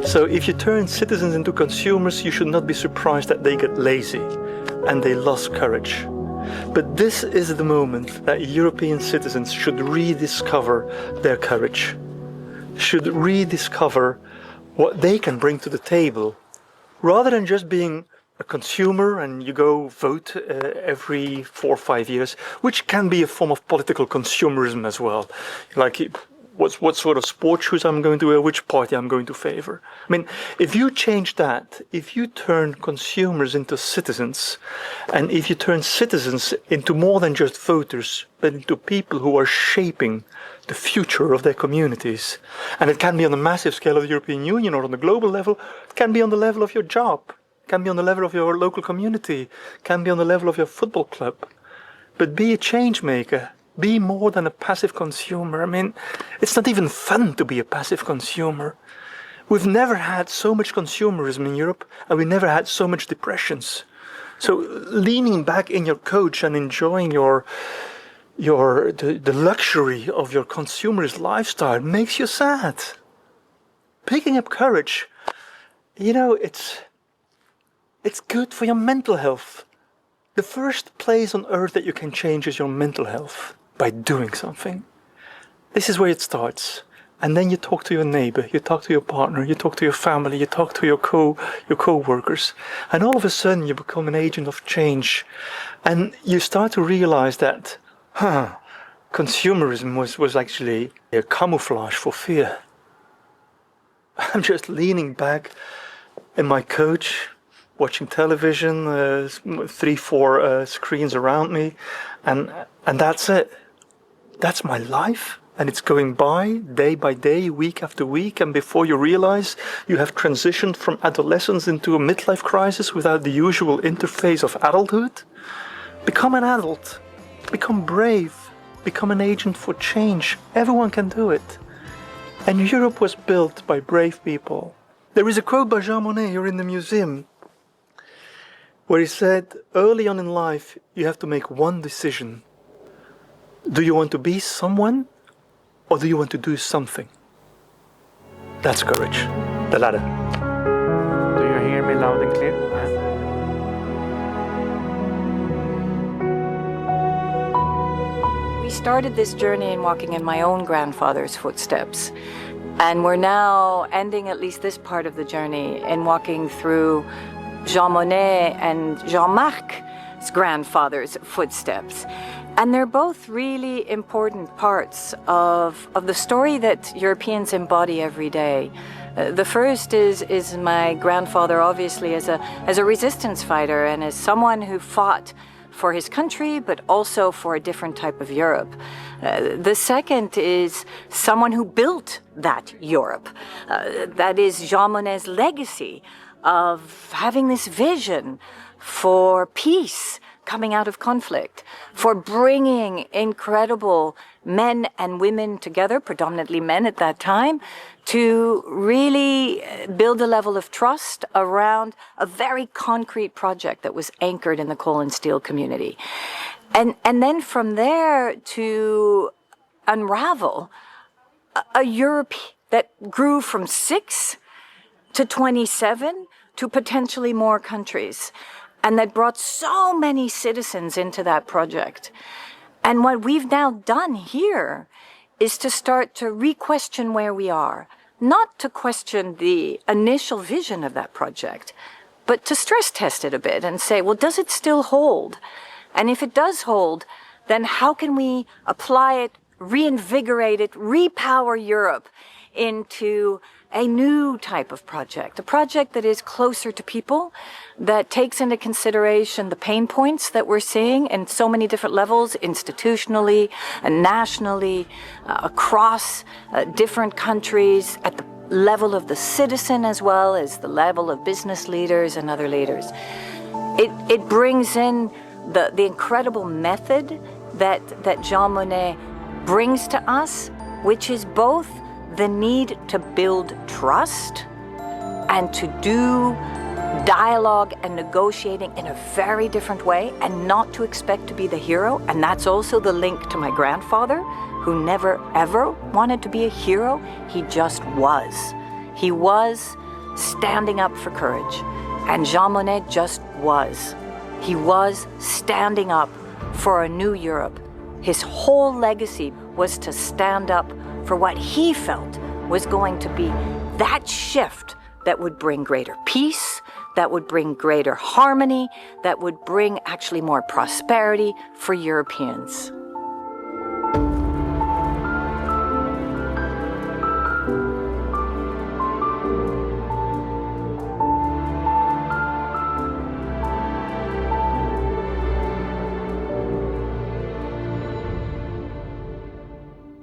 So if you turn citizens into consumers, you should not be surprised that they get lazy and they lost courage. But this is the moment that European citizens should rediscover their courage, should rediscover what they can bring to the table, rather than just being a consumer and you go vote every 4 or 5 years, which can be a form of political consumerism as well. Like, what sort of sport shoes I'm going to wear, which party I'm going to favor. I mean, if you change that, if you turn consumers into citizens, and if you turn citizens into more than just voters, but into people who are shaping the future of their communities, and it can be on a massive scale of the European Union or on the global level, it can be on the level of your job, it can be on the level of your local community, it can be on the level of your football club. But be a change maker. Be more than a passive consumer. I mean, it's not even fun to be a passive consumer. We've never had so much consumerism in Europe, and we never had so much depressions. So leaning back in your couch and enjoying the luxury of your consumerist lifestyle makes you sad. Picking up courage, you know, it's good for your mental health. The first place on earth that you can change is your mental health. By doing something. This is where it starts. And then you talk to your neighbor, you talk to your partner, you talk to your family, you talk to your co-workers. And all of a sudden you become an agent of change. And you start to realize that, consumerism was actually a camouflage for fear. I'm just leaning back in my couch, watching television, 3-4 screens around me, and that's it. That's my life, and it's going by day, week after week, and before you realize, you have transitioned from adolescence into a midlife crisis without the usual interface of adulthood. Become an adult, become brave, become an agent for change. Everyone can do it. And Europe was built by brave people. There is a quote by Jean Monnet here in the museum, where he said, early on in life, you have to make one decision. Do you want to be someone, or do you want to do something? That's courage. The latter. Do you hear me loud and clear? We started this journey in walking in my own grandfather's footsteps. And we're now ending at least this part of the journey in walking through Jean Monnet and Jean-Marc's grandfather's footsteps. And they're both really important parts of the story that Europeans embody every day. The first is my grandfather, obviously, as a resistance fighter and as someone who fought for his country, but also for a different type of Europe. The second is someone who built that Europe. That is Jean Monnet's legacy of having this vision for peace coming out of conflict, for bringing incredible men and women together, predominantly men at that time, to really build a level of trust around a very concrete project that was anchored in the coal and steel community. And then from there to unravel a Europe that grew from 6 to 27 to potentially more countries, and that brought so many citizens into that project. And what we've now done here is to start to re-question where we are, not to question the initial vision of that project, but to stress test it a bit and say, well, does it still hold? And if it does hold, then how can we apply it, reinvigorate it, repower Europe into a new type of project, a project that is closer to people, that takes into consideration the pain points that we're seeing in so many different levels, institutionally and nationally, across different countries, at the level of the citizen as well as the level of business leaders and other leaders. It brings in the incredible method that Jean Monnet brings to us, which is both the need to build trust and to do dialogue and negotiating in a very different way, and not to expect to be the hero. And that's also the link to my grandfather, who never ever wanted to be a hero. He just was. He was standing up for courage. And Jean Monnet just was. He was standing up for a new Europe. His whole legacy was to stand up for what he felt was going to be that shift that would bring greater peace, that would bring greater harmony, that would bring actually more prosperity for Europeans.